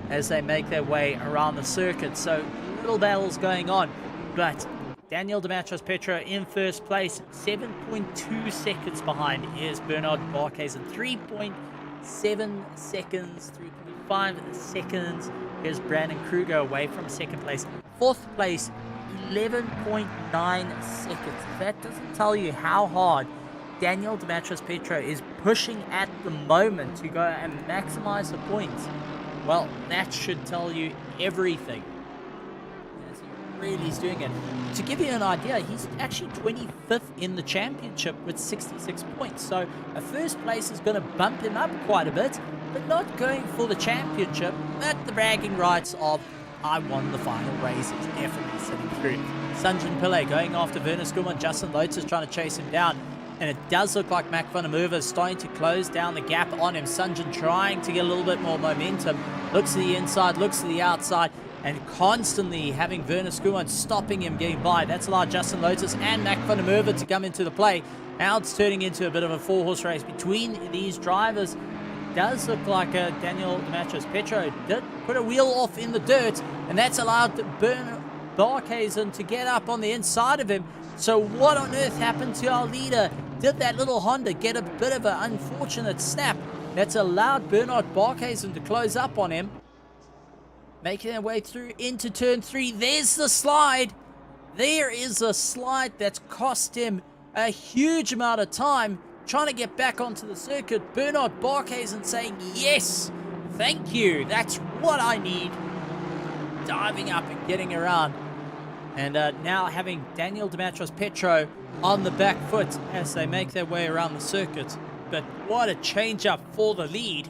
as they make their way around the circuit. So little battles going on, but Daniel Dematros-Petro in 1st place, 7.2 seconds behind is Bernard Barkhuizen, 3.7 seconds, 3.5 seconds is Brandon Kruger away from 2nd place. 4th place, 11.9 seconds. That doesn't tell you how hard Daniel Dematros-Petro is pushing at the moment to go and maximize the points. Well, that should tell you everything. Really is doing it. To give you an idea, he's actually 25th in the championship with 66 points. So a 1st place is going to bump him up quite a bit, but not going for the championship. But the bragging rights of I won the final race is definitely sitting through. Sanjay Pillay going after Werner Skuman. Justin Lotus trying to chase him down. And it does look like Mac van der Merwe is starting to close down the gap on him. Sanjay trying to get a little bit more momentum. Looks to the inside, looks to the outside, and constantly having Werner Skuman stopping him getting by. That's allowed Justin Lotus and Mac van der Merwe to come into the play. Now it's turning into a bit of a 4-horse race between these drivers. It does look like Daniel Dematros-Petro did put a wheel off in the dirt, and that's allowed Bernard Barkhuizen to get up on the inside of him. So what on earth happened to our leader? Did that little Honda get a bit of an unfortunate snap? That's allowed Bernard Barkhuizen to close up on him. Making their way through into turn 3. There's the slide. There is a slide that's cost him a huge amount of time trying to get back onto the circuit. Bernard Barkhuizen saying, yes, thank you. That's what I need. Diving up and getting around. And now having Daniel Dematros-Petro on the back foot as they make their way around the circuit. But what a change up for the lead.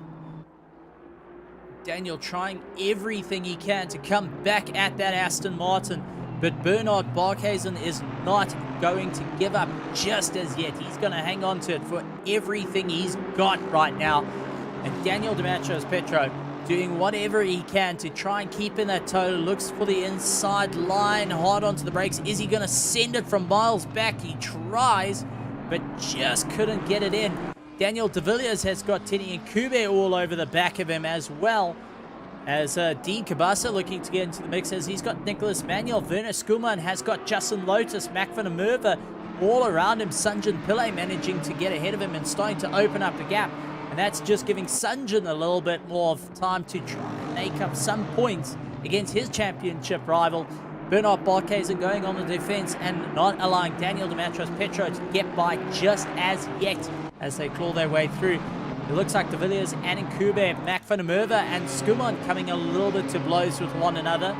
Daniel trying everything he can to come back at that Aston Martin, but Bernard Barkhuizen is not going to give up just as yet. He's going to hang on to it for everything he's got right now. And Daniel Dematros-Petro doing whatever he can to try and keep in that total. Looks for the inside line, hard onto the brakes. Is he going to send it from miles back? He tries, but just couldn't get it in. Daniel De Villiers has got Tini and Kube all over the back of him as well. As Dean Cabasa looking to get into the mix, as he's got Nicholas Manuel. Werner Skuman has got Justin Lotus, Mac van der Merwe all around him. Sanjay Pillay managing to get ahead of him and starting to open up the gap. And that's just giving Sanjay a little bit more of time to try and make up some points against his championship rival. Bernard Barkhuizen going on the defense and not allowing Daniel Petro to get by just as yet as they claw their way through. It looks like De Villiers and Nkube, Mac van der Merwe and Skuman coming a little bit to blows with one another.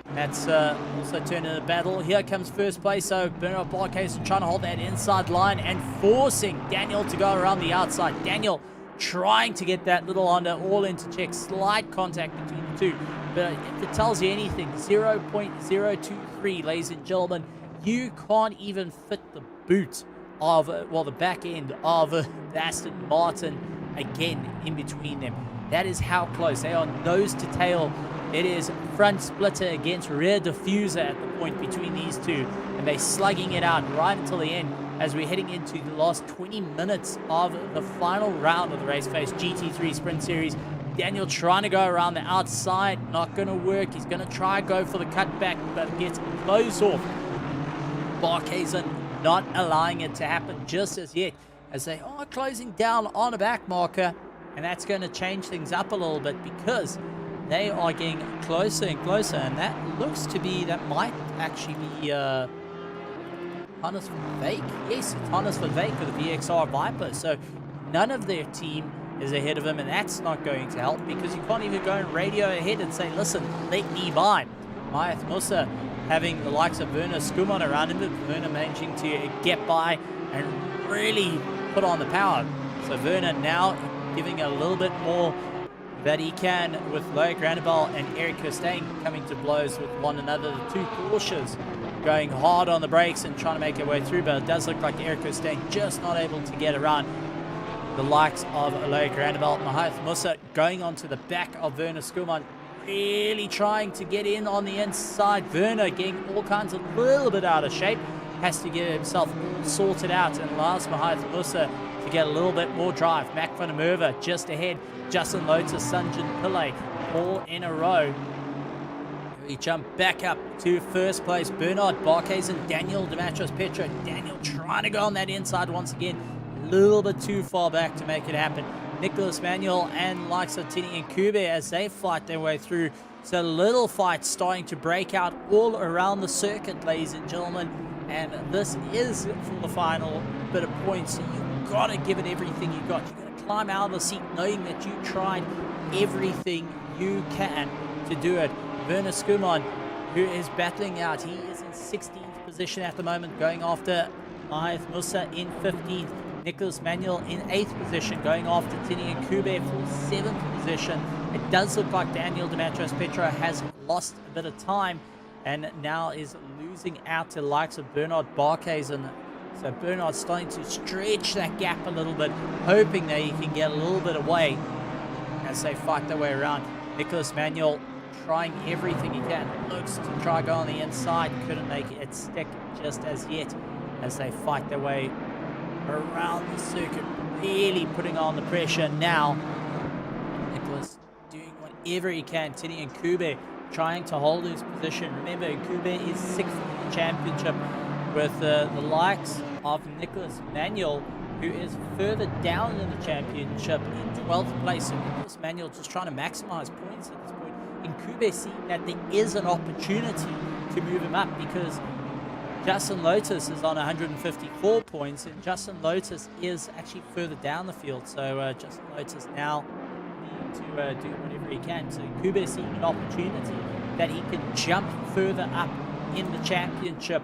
And that's also turned into a battle. Here comes first place, so Bernard Barkhuizen trying to hold that inside line and forcing Daniel to go around the outside. Daniel trying to get that little Honda all into check. Slight contact between the two. But if it tells you anything, 0.023, ladies and gentlemen, you can't even fit the boot of, well, the back end of Aston Martin again in between them. That is how close. They are nose to tail. It is front splitter against rear diffuser at the point between these two. And they're slugging it out right until the end as we're heading into the last 20 minutes of the final round of the RaceFace GT3 Sprint Series. Daniel trying to go around the outside, not going to work. He's going to try go for the cutback, but gets close off. Barkhuizen not allowing it to happen just as yet, as they are closing down on a back marker, and that's going to change things up a little bit because they are getting closer and closer, and that looks to be, that might actually be Hannes van Wyk. Yes, it's Hannes van Wyk with the VXR Viper, so none of their team is ahead of him, and that's not going to help because you can't even go and radio ahead and say, listen, let me by. Mayath Musa having the likes of Werner Skuman around him, but Werner managing to get by and really put on the power. So Werner now giving a little bit more that he can with Loic Randebal and Eric Kirstein coming to blows with one another. The two Porsches going hard on the brakes and trying to make their way through, but it does look like Eric Kirstein just not able to get around the likes of Loic Randebal. Mahath Musa going onto the back of Werner Skuman, really trying to get in on the inside. Werner getting all kinds of little bit out of shape, has to get himself all sorted out and allows Mahath Musa to get a little bit more drive. Mac van der Merwe just ahead, Justin Lotus, Sanjin Pillay all in a row. We jump back up to first place. Bernard Barkhuizen, Daniel Petro. Daniel trying to go on that inside once again. A little bit too far back to make it happen. Nicholas Manuel and likes of Tini and Kube as they fight their way through. So little fights starting to break out all around the circuit, ladies and gentlemen. And this is for the final bit of points. So you've got to give it everything you got. You've got to climb out of the seat knowing that you tried everything you can to do it. Werner Skuman, who is battling out. He is in 16th position at the moment, going after Mahath Musa in 15th. Nicholas Manuel in 8th position, going after Tini and Kube for 7th position. It does look like Daniel Petro has lost a bit of time and now is losing out to the likes of Bernard Barkhuizen. So Bernard's starting to stretch that gap a little bit, hoping that he can get a little bit away as they fight their way around. Nicholas Manuel trying everything he can. Looks to try go on the inside, couldn't make it stick just as yet as they fight their way around the circuit, really putting on the pressure now. Nicholas doing whatever he can. Tini and Kube trying to hold his position. Remember, Kube is 6th in the championship with the likes of Nicholas Manuel, who is further down in the championship in 12th place. So Nicholas Manuel just trying to maximize points at this point. And Kube seeing that there is an opportunity to move him up because Justin Lotus is on 154 points, and Justin Lotus is actually further down the field. So Justin Lotus now needs to do whatever he can. So Kube seeing an opportunity that he can jump further up in the championship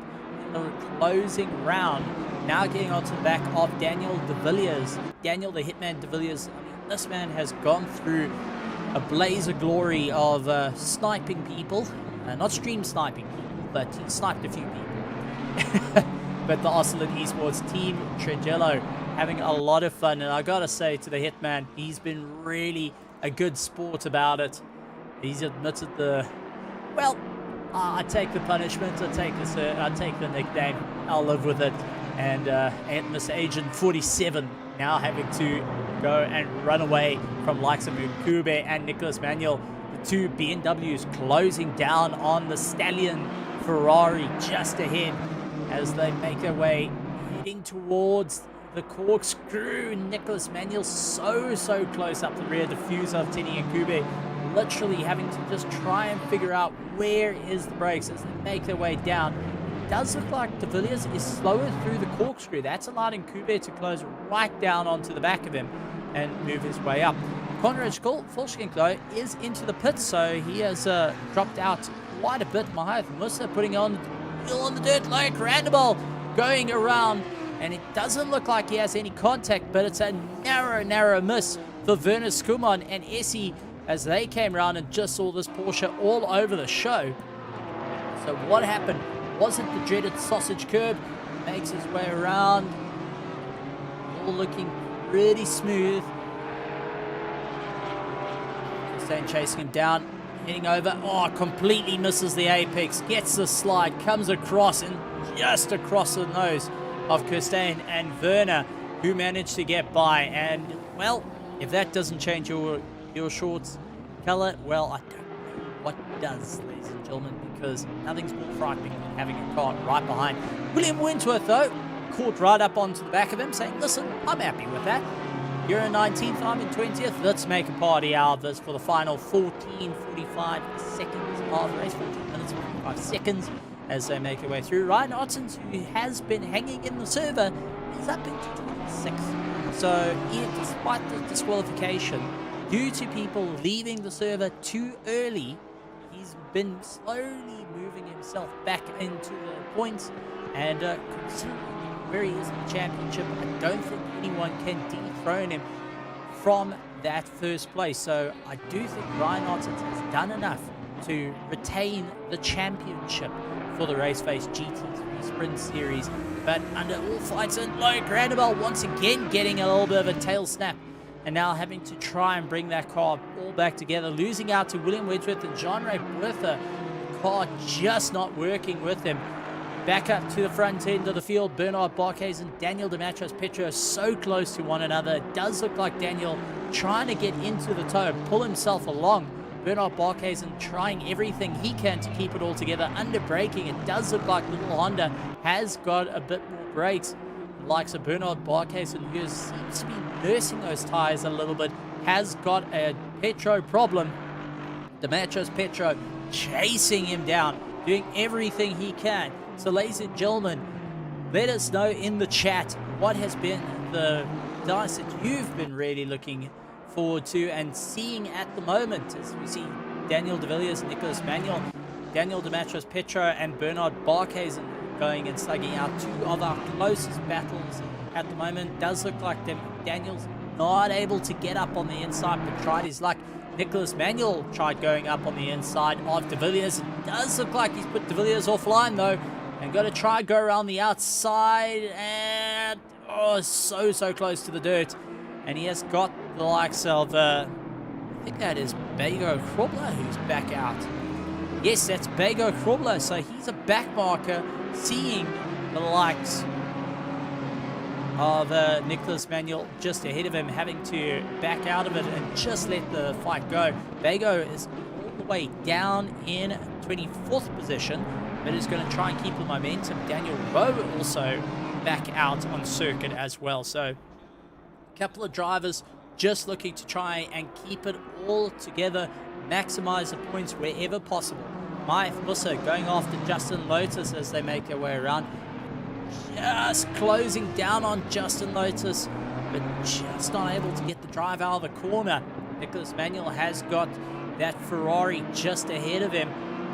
in the closing round. Now getting onto the back of Daniel De Villiers. Daniel the Hitman De Villiers. I mean, this man has gone through a blaze of glory of sniping people. Not stream sniping people, but he sniped a few people. But the Ocelot Esports team, Tregello, having a lot of fun. And I gotta say to the Hitman, he's been really a good sport about it. He's admitted the, well, I take the punishment, I take the nickname, I'll live with it. And Mr. Agent 47 now having to go and run away from likes of Nkube and Nicholas Manuel. The two BMWs closing down on the Stallion Ferrari just ahead as they make their way heading towards the corkscrew. Nicholas Manuel so close up the rear diffuser of Tini and Kube. literally having to just try and figure out where is the brakes as they make their way down. It does look like De Villiers is slower through the corkscrew. That's allowing Kubert to close right down onto the back of him and move his way up. Conrad Volschink, though, is into the pits, so he has dropped out quite a bit. Mahath Musa putting on the dirt like Randall going around, and it doesn't look like he has any contact, but it's a narrow miss for Werner Skuman and Essie as they came around and just saw this Porsche all over the show. So what happened? Wasn't the dreaded sausage curb? Makes his way around, all looking pretty smooth. Chastain chasing him down, heading over. Oh, completely misses the apex. Gets the slide, comes across, and just across the nose of Chastain and Werner, who managed to get by. And, well, if that doesn't change your shorts color, well, I don't know what does, ladies and gentlemen, because nothing's more frightening than having a car right behind. William Wentworth, though, caught right up onto the back of him, saying, listen, I'm happy with that. You're in 19th, I'm in 20th. Let's make a party out of this for the final 45 seconds of the race. 14 minutes, 45 seconds as they make their way through. Ryan Ottens, who has been hanging in the server, is up into 26th. So, despite the disqualification, due to people leaving the server too early, he's been slowly moving himself back into the points, and considering where he is in the championship, I don't think anyone can dethrone him from that first place. So I do think Ryan Ottens has done enough to retain the championship for the RaceFace GT3 Sprint Series. But under all fights and low, Grandabel once again getting a little bit of a tail snap, and now having to try and bring that car all back together, losing out to William Wedgworth and Jean-Ray Bertha. The car just not working with him. Back up to the front end of the field, Bernard Barques and Daniel Dematros Petro so close to one another. It does look like Daniel trying to get into the toe, pull himself along. Bernard Barques and trying everything he can to keep it all together. Under braking, it does look like little Honda has got a bit more brakes. The likes of Bernard Barques, who seems to be nursing those tires a little bit, has got a Petro problem. Dematros Petro chasing him down, doing everything he can. So, ladies and gentlemen, let us know in the chat what has been the dice that you've been really looking forward to and seeing at the moment, as we see Daniel De Villiers, Nicolas Manuel, Daniel Dematros Petro, and Bernard Barques going and slugging out two of our closest battles at the moment. Does look like Daniel's not able to get up on the inside, but tried his luck. Nicolas Manuel tried going up on the inside of De Villiers. It does look like he's put De Villiers offline, though, and got to try go around the outside, and oh, so close to the dirt. And he has got the likes of I think that is Bego Krobler who's back out. Yes, that's Bego Krobler, so he's a back marker, seeing the likes of Nicolas Manuel just ahead of him, having to back out of it and just let the fight go. Bego is all the way down in 24th position, but is going to try and keep the momentum. Daniel Rowe also back out on circuit as well. So a couple of drivers just looking to try and keep it all together, maximize the points wherever possible. Maya Musa going after Justin Lotus as they make their way around. Just closing down on Justin Lotus, but just not able to get the drive out of the corner. Nicolas Manuel has got that Ferrari just ahead of him,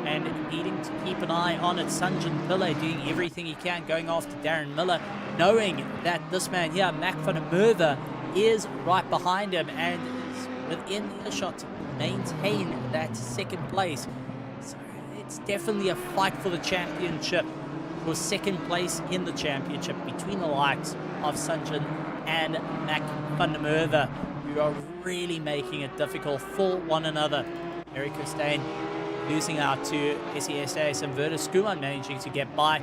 and needing to keep an eye on it. Sanjan Pillay doing everything he can, going after Darren Miller, knowing that this man here, Mac van der Merwe, is right behind him and is within earshot to maintain that second place. So it's definitely a fight for the championship, for second place in the championship between the likes of Sanjan and Mac van der Merwe, who are really making it difficult for one another. Eric Chastain losing out to SESAS and Werner Skuman managing to get by.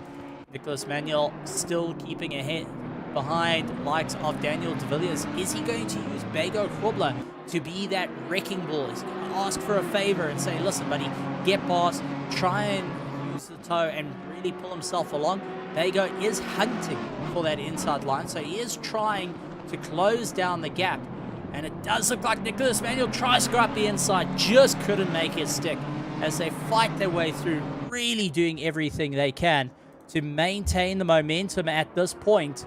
Nicolas Manuel still keeping ahead behind likes of Daniel De Villiers. Is he going to use Bego Krobler to be that wrecking ball? Is he going to ask for a favor and say, listen, buddy, get past, try and use the toe and really pull himself along? Bego is hunting for that inside line, so he is trying to close down the gap. And it does look like Nicholas Manuel tries to go up the inside, just couldn't make it stick as they fight their way through, really doing everything they can to maintain the momentum at this point.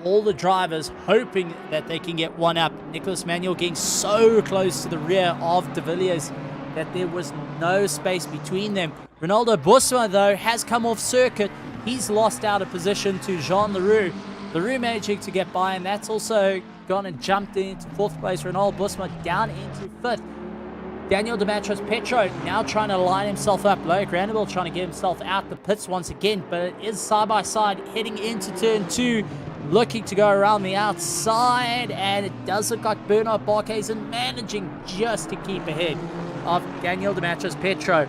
All the drivers hoping that they can get one up. Nicholas Manuel getting so close to the rear of De Villiers that there was no space between them. Ronaldo Busma, though, has come off circuit. He's lost out of position to Jean Leroux. Leroux managing to get by, and that's also gone and jumped into 4th place. Ronaldo Busma down into 5th. Daniel Demetrios Petro now trying to line himself up. Loic Randeville trying to get himself out the pits once again, but it is side by side heading into turn 2. Looking to go around the outside, and it does look like Bernard Barkhuizen managing just to keep ahead of Daniel Demetrios Petro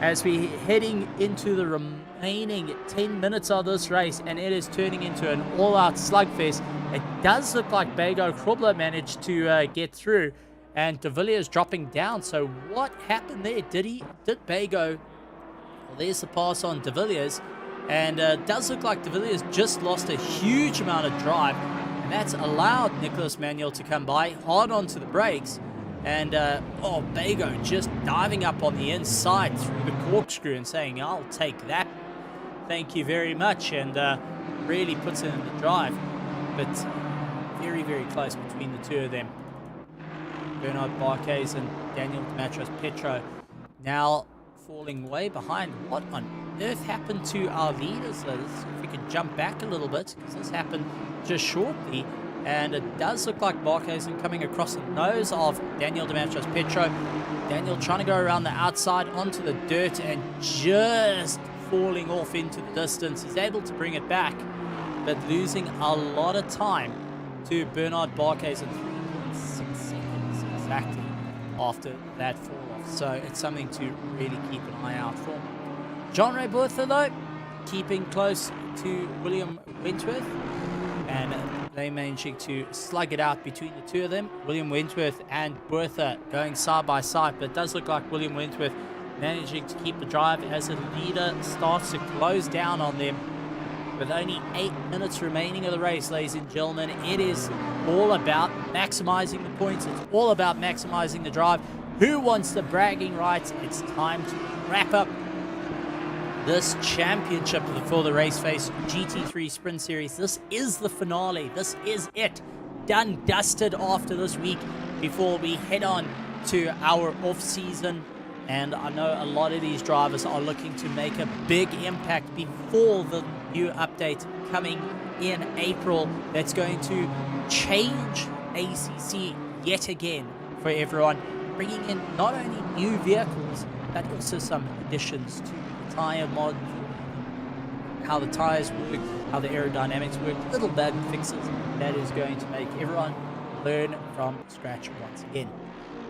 as we heading into the remaining 10 minutes of this race, and it is turning into an all-out slugfest. It does look like Bego Krobler managed to get through, and De Villiers dropping down. So what happened there? Did Bego? Well, there's the pass on De Villiers. And it does look like De Villiers just lost a huge amount of drive, and that's allowed Nicholas Manuel to come by hard onto the brakes. And Bego just diving up on the inside through the corkscrew and saying, "I'll take that, thank you very much," and really puts it in the drive. But very, very close between the two of them. Bernard Barkhuizen and Daniel Demetrios Petro now falling way behind. What on earth happened to our leaders? If we could jump back a little bit, because this happened just shortly, and it does look like Barkhuizen coming across the nose of Daniel Demetrios Petro. Daniel trying to go around the outside onto the dirt and just falling off into the distance. He's able to bring it back, but losing a lot of time to Bernard Barkhuizen. 3.6 seconds exactly after that fall off. So it's something to really keep an eye out for. John Ray Bertha, though, keeping close to William Wentworth, and they managing to slug it out between the two of them. William Wentworth and Bertha going side by side, but it does look like William Wentworth managing to keep the drive as the leader starts to close down on them. With only 8 minutes remaining of the race, ladies and gentlemen, it is all about maximizing the points. It's all about maximizing the drive. Who wants the bragging rights? It's time to wrap up this championship for the RaceFace GT3 Sprint Series. This is the finale. This is it. Done, dusted after this week before we head on to our off-season. And I know a lot of these drivers are looking to make a big impact before the new update coming in April. That's going to change ACC yet again for everyone, bringing in not only new vehicles, but also some additions to the tyre mod, how the tyres work, how the aerodynamics work, little bug fixes that is going to make everyone learn from scratch once again.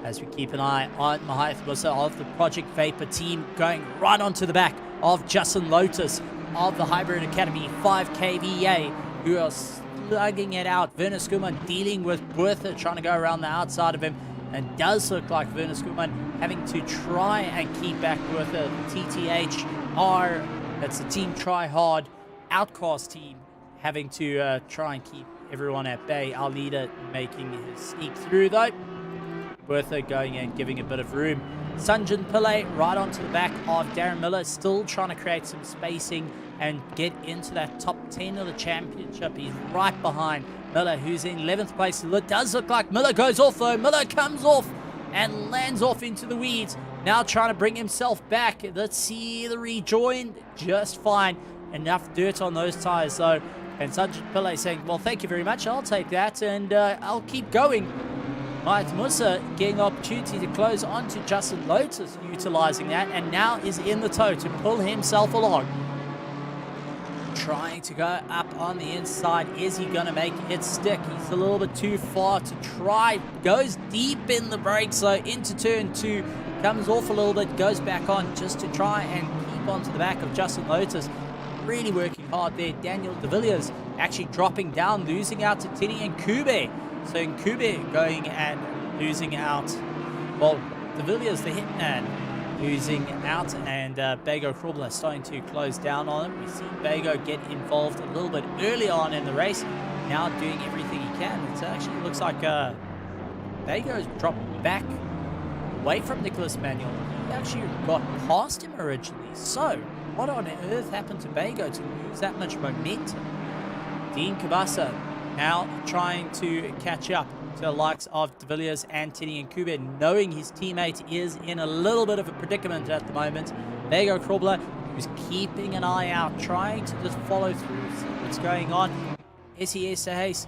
As we keep an eye on Mahath Musa of the Project Vapor team going right onto the back of Justin Lotus of the Hybrid Academy 5KVA, who are slugging it out. Werner Skuman dealing with Bertha, trying to go around the outside of him, and does look like Werner Skuman having to try and keep back Bertha. TTHR, that's the team Try Hard Outcast team, having to try and keep everyone at bay. Our leader making his sneak through though. Bertha going and giving a bit of room. Sanjan Pillay right onto the back of Darren Miller, still trying to create some spacing and get into that top 10 of the championship. He's right behind Miller, who's in 11th place. It does look like Miller goes off though. Miller comes off and lands off into the weeds. Now trying to bring himself back. Let's see the rejoin. Just fine. Enough dirt on those tires though. And Sanjan Pillay saying, well, thank you very much. I'll take that and I'll keep going. Mahath Musa getting the opportunity to close onto Justin Lotus, utilizing that, and now is in the tow to pull himself along. Trying to go up on the inside. Is he going to make it stick? He's a little bit too far to try. Goes deep in the brakes, though, into turn 2. Comes off a little bit, goes back on just to try and keep onto the back of Justin Lotus. Really working hard there. Daniel De Villiers actually dropping down, losing out to Tini and Kube. So Nkube going and losing out. Well, De Villiers, the hitman, losing out, and Bego Krobler starting to close down on him. We see Bego get involved a little bit early on in the race, now doing everything he can. It actually looks like Bago's dropped back away from Nicholas Manuel. He actually got past him originally. So, what on earth happened to Bago to lose that much momentum? Dean Kabasa now trying to catch up to the likes of De Villiers and Tini Nkube, knowing his teammate is in a little bit of a predicament at the moment. Bago Krobler, who's keeping an eye out, trying to just follow through, see what's going on. SES Hayes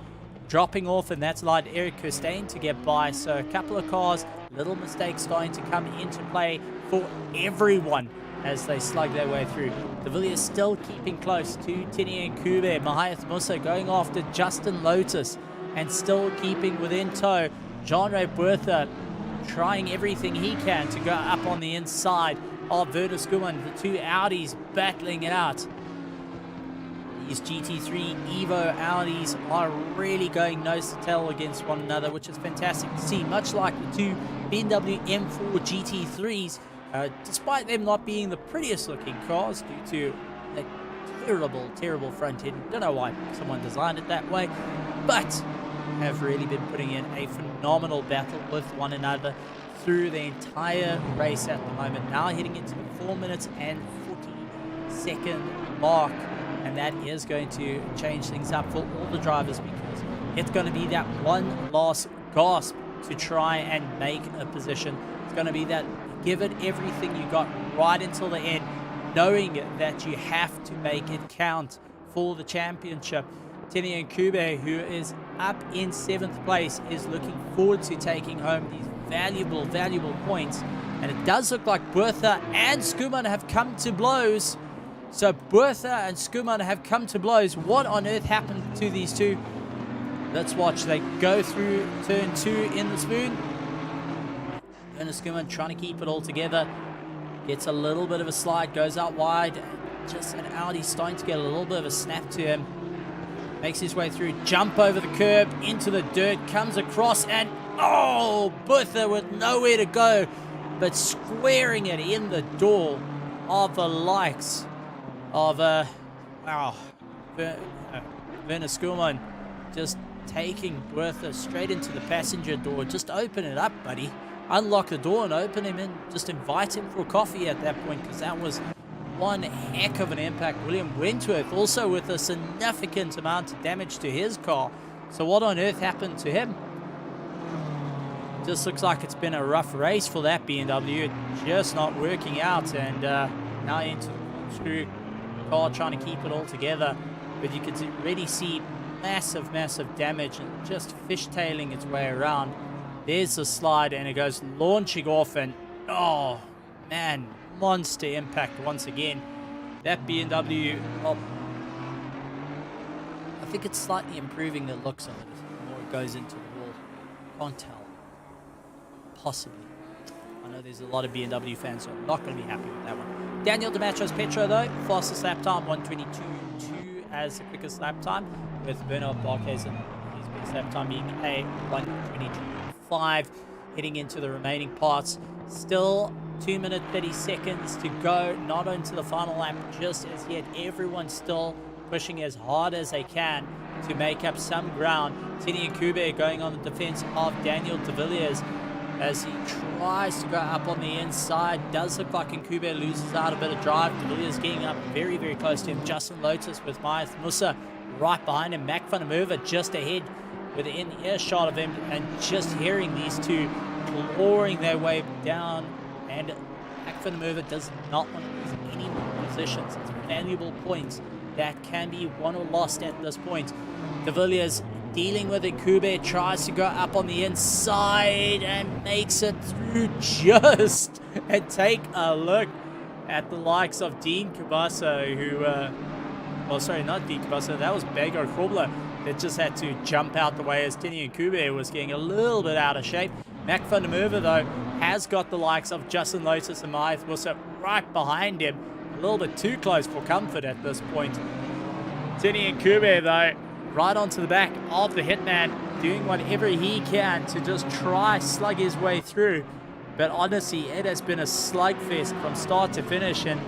dropping off, and that's allowed Eric Kirstein to get by. So a couple of cars, little mistakes starting to come into play for everyone as they slug their way through. De Villiers still keeping close to Tini Nkube. Mahiath Musa going after Justin Lotus and still keeping within tow. Jean-Ray Bertha trying everything he can to go up on the inside of Werner Skuman. The two Audis battling it out. These GT3 Evo Audis are really going nose to tail against one another, which is fantastic to see. Much like the two BMW M4 GT3s, despite them not being the prettiest looking cars due to a terrible front end. Don't know why someone designed it that way, but have really been putting in a phenomenal battle with one another through the entire race at the moment. Now heading into the 4 minutes and 40-second mark, and that is going to change things up for all the drivers, because it's going to be that one last gasp to try and make a position. It's going to be that give it everything you got right until the end, knowing that you have to make it count for the championship. Tini Nkube, who is up in 7th place, is looking forward to taking home these valuable points. And it does look like Bertha and Skuman have come to blows. So Bertha and Skuman have come to blows. What on earth happened to these two? Let's watch. They go through turn 2 in the spoon. Werner Skuman trying to keep it all together. Gets a little bit of a slide, goes out wide. Just an Audi starting to get a little bit of a snap to him. Makes his way through, jump over the curb, into the dirt, comes across, and oh, Bertha with nowhere to go, but squaring it in the door of the likes of Werner Skuman, just taking Bertha straight into the passenger door. Just open it up, buddy. Unlock the door and open him in. Just invite him for a coffee at that point, because that was one heck of an impact. William Wentworth also with a significant amount of damage to his car. So what on earth happened to him? Just looks like it's been a rough race for that BMW. Just not working out, and now into the screw car trying to keep it all together. But you can already see massive damage and just fishtailing its way around. There's the slide, and it goes launching off, and oh man, monster impact once again. That BMW, well, I think it's slightly improving the looks of it the more it goes into the wall. Can't tell. Possibly. I know there's a lot of BMW fans, so I'm not going to be happy with that one. Daniel Dematros Petro, though, fastest lap time, 1:22.2 as the quickest lap time, with Bernard Barkhuizen, his best lap time being a 1:22.5. Heading into the remaining parts, still 2 minutes 30 seconds to go, not into the final lap just as yet. Everyone's still pushing as hard as they can to make up some ground. Tini Nkube going on the defense of Daniel De Villiers as he tries to go up on the inside. Does look like Nkube loses out a bit of drive. De Villiers getting up very close to him. Justin Lotus with Mahiath Musa right behind him. Mac van der Merwe just ahead within earshot of him, and just hearing these two clawing their way down. And Mac van der Merwe does not want to lose any more positions. It's valuable points that can be won or lost at this point. De Villiers dealing with Nkube, tries to go up on the inside and makes it through just. And take a look at the likes of Dean Kabasa, who, well, sorry, not Dean Kabasa, that was Bago Krobler that just had to jump out the way as Tini Nkube was getting a little bit out of shape. Mac van der Merwe, though, has got the likes of Justin Lotus and Mahiath Musa right behind him. A little bit too close for comfort at this point. Tini Nkube, though, right onto the back of the Hitman, doing whatever he can to just try slug his way through. But honestly, it has been a slugfest from start to finish, and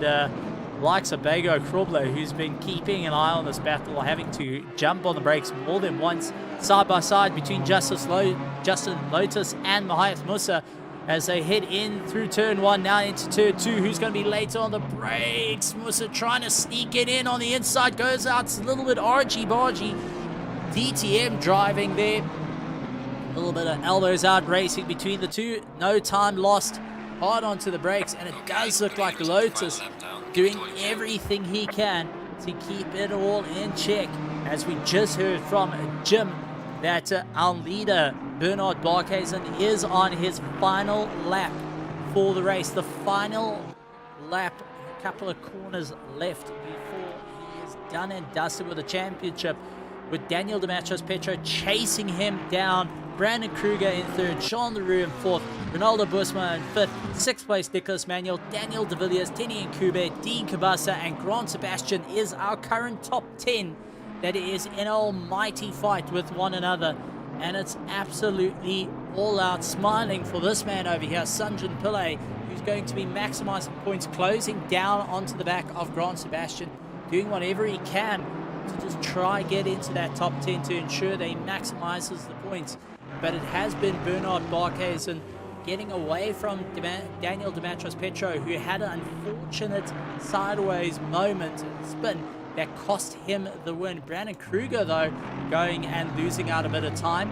likes of Bago Krobler, who's been keeping an eye on this battle, having to jump on the brakes more than once, side by side between Justin Lotus and Mahiath Musa as they head in through turn 1, now into turn 2. Who's going to be later on the brakes? Musa trying to sneak it in on the inside, goes out. It's a little bit argy-bargy. DTM driving there. A little bit of elbows out racing between the two. No time lost. Hard onto the brakes, and it does look like Lotus doing everything he can to keep it all in check. As we just heard from Jim, that our leader, Bernard Barkhuizen, is on his final lap for the race. The final lap, a couple of corners left before he is done and dusted with the championship, with Daniel Dematros-Petro chasing him down. Brandon Kruger in third, Sean LaRue in fourth, Ronaldo Busma in fifth, sixth place Nicholas Manuel, Daniel De Villiers, Tini Nkube, Dean Kabasa, and Grant Sebastian is our current top 10 that is in an almighty fight with one another. And it's absolutely all out smiling for this man over here, Sanjan Pillay, who's going to be maximizing points, closing down onto the back of Grant Sebastian, doing whatever he can to just try get into that top 10 to ensure that he maximizes the points. But it has been Bernard Barkhuizen getting away from Daniel Dematros-Petro, who had an unfortunate sideways moment spin that cost him the win. Brandon Kruger, though, going and losing out a bit of time.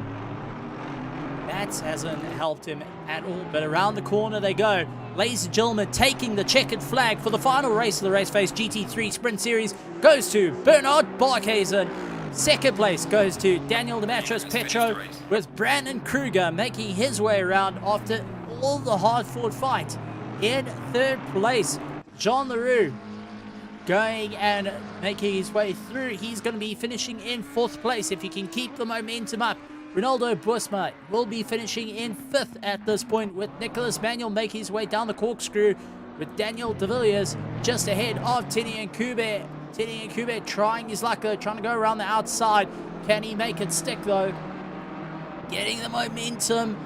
That hasn't helped him at all. But around the corner they go. Ladies and gentlemen, taking the checkered flag for the final race of the RaceFace GT3 Sprint Series goes to Bernard Barkhuizen. Second place goes to Daniel Dematros-Petro, with Brandon Kruger making his way around after all the hard-fought fight. In third place, John LaRue going and making his way through. He's going to be finishing in fourth place if he can keep the momentum up. Ronaldo Busma will be finishing in fifth at this point, with Nicholas Manuel making his way down the corkscrew, with Daniel De Villiers just ahead of Tini Nkube. Tini Nkube trying his luck, trying to go around the outside. Can he make it stick, though? Getting the momentum.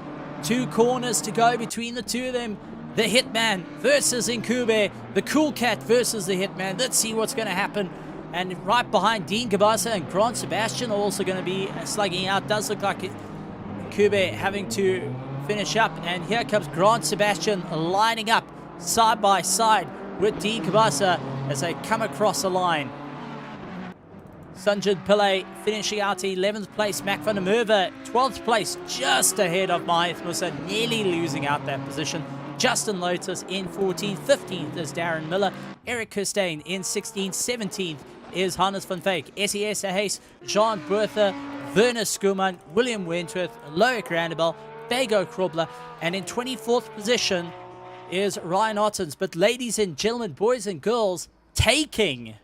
2 corners to go between the two of them. The Hitman versus Nkube. The Cool Cat versus the Hitman. Let's see what's going to happen. And right behind, Dean Kabasa and Grant Sebastian are also going to be slugging out. Does look like Nkube having to finish up. And here comes Grant Sebastian lining up side by side with Dean Kabasa as they come across the line. Sanjay Pillay finishing out to 11th place. Mac van der Merwe, 12th place, just ahead of Mahiath Musa, nearly losing out that position. Justin Lotus in 14th. 15th is Darren Miller. Eric Kirstein in 16th. 17th is Hannes van Feyck. SES Hayes, Jean Bertha, Werner Skuman, William Wentworth, Loic Randabel, Bago Krobler, and in 24th position is Ryan Ottens. But ladies and gentlemen, boys and girls, taking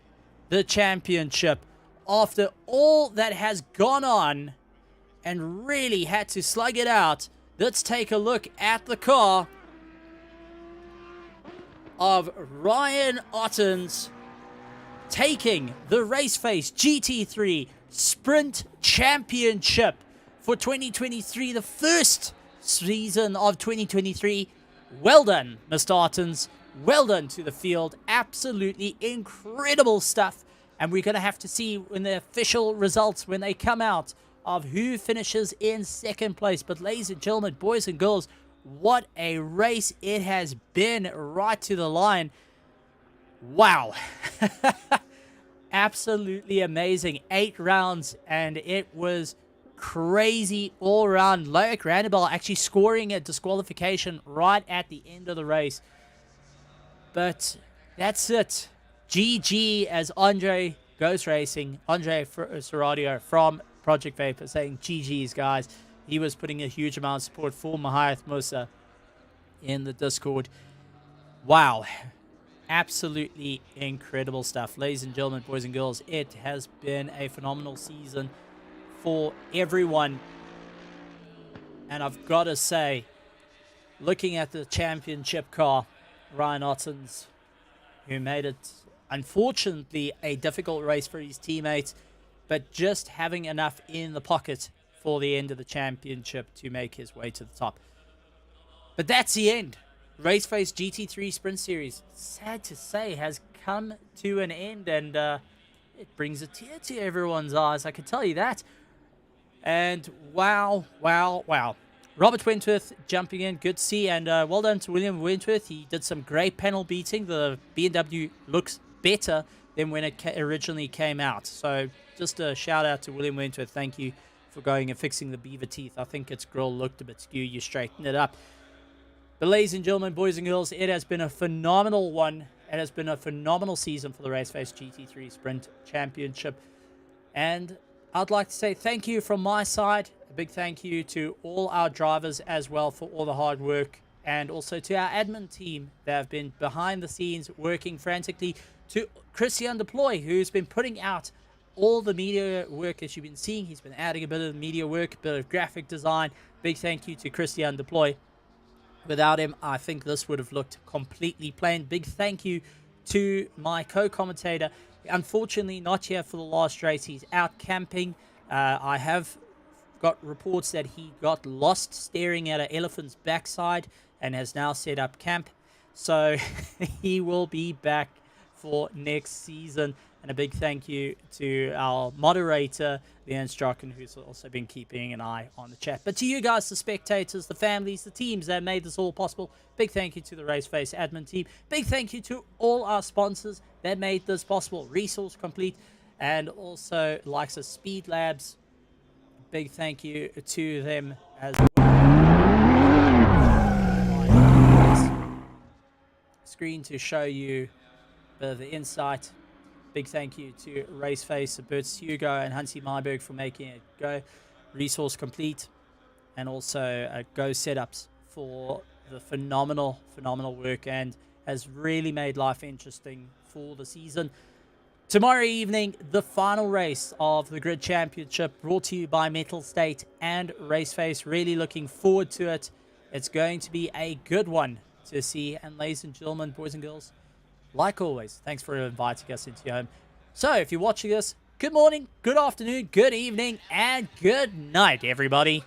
the championship after all that has gone on and really had to slug it out. Let's take a look at the car of Ryan Ottens taking the RaceFace GT3 Sprint Championship for 2023, the first season of 2023. Well done, Mr. Ottens. Well done to the field. Absolutely incredible stuff. And we're going to have to see when the official results, when they come out, of who finishes in second place. But ladies and gentlemen, boys and girls, what a race it has been, right to the line. Wow. Absolutely amazing. 8 rounds, and it was crazy all around. Loic Randabel actually scoring a disqualification right at the end of the race. But that's it. GG, as Andre Ghost Racing, Andre Serradio from Project Vapor, saying GG's, guys. He was putting a huge amount of support for Mahiath Musa in the Discord. Wow. Absolutely incredible stuff. Ladies and gentlemen, boys and girls, it has been a phenomenal season for everyone. And I've got to say, looking at the championship car, Ryan Ottens, who made it, unfortunately, a difficult race for his teammates, but just having enough in the pocket for the end of the championship to make his way to the top. But that's the end. RaceFace GT3 Sprint Series, sad to say, has come to an end, and it brings a tear to everyone's eyes, I can tell you that. And wow. Robert Wentworth jumping in, good to see, and well done to William Wentworth. He did some great panel beating. The BMW looks better than when it originally came out. So just a shout out to William Wentworth. Thank you for going and fixing the beaver teeth. I think its grill looked a bit skew. You straightened it up. But ladies and gentlemen, boys and girls, it has been a phenomenal one. It has been a phenomenal season for the RaceFace GT3 Sprint Championship. And I'd like to say thank you from my side. A big thank you to all our drivers as well for all the hard work. And also to our admin team that have been behind the scenes working frantically. To Christian Deploy, who's been putting out all the media work as you've been seeing. He's been adding a bit of media work, a bit of graphic design. Big thank you to Christian Deploy. Without him, I think this would have looked completely plain. Big thank you to my co-commentator. Unfortunately, not here for the last race. He's out camping. I have got reports that he got lost staring at an elephant's backside and has now set up camp. So he will be back for next season. And a big thank you to our moderator, Leanne Strachan, who's also been keeping an eye on the chat. But to you guys, the spectators, the families, the teams that made this all possible, big thank you to the RaceFace admin team. Big thank you to all our sponsors that made this possible. Resource Complete, and also likes of SpeedLabs. Big thank you to them as well. Screen to show you a bit of the insight. Big thank you to RaceFace, Bert's Hugo, and Hansi Myberg for making it go. Resource Complete, and also Go Setups for the phenomenal work, and has really made life interesting for the season. Tomorrow evening, the final race of the Grid Championship, brought to you by Metal State and RaceFace. Really looking forward to it. It's going to be a good one to see. And ladies and gentlemen, boys and girls, like always, thanks for inviting us into your home. So if you're watching this, good morning, good afternoon, good evening, and good night, everybody.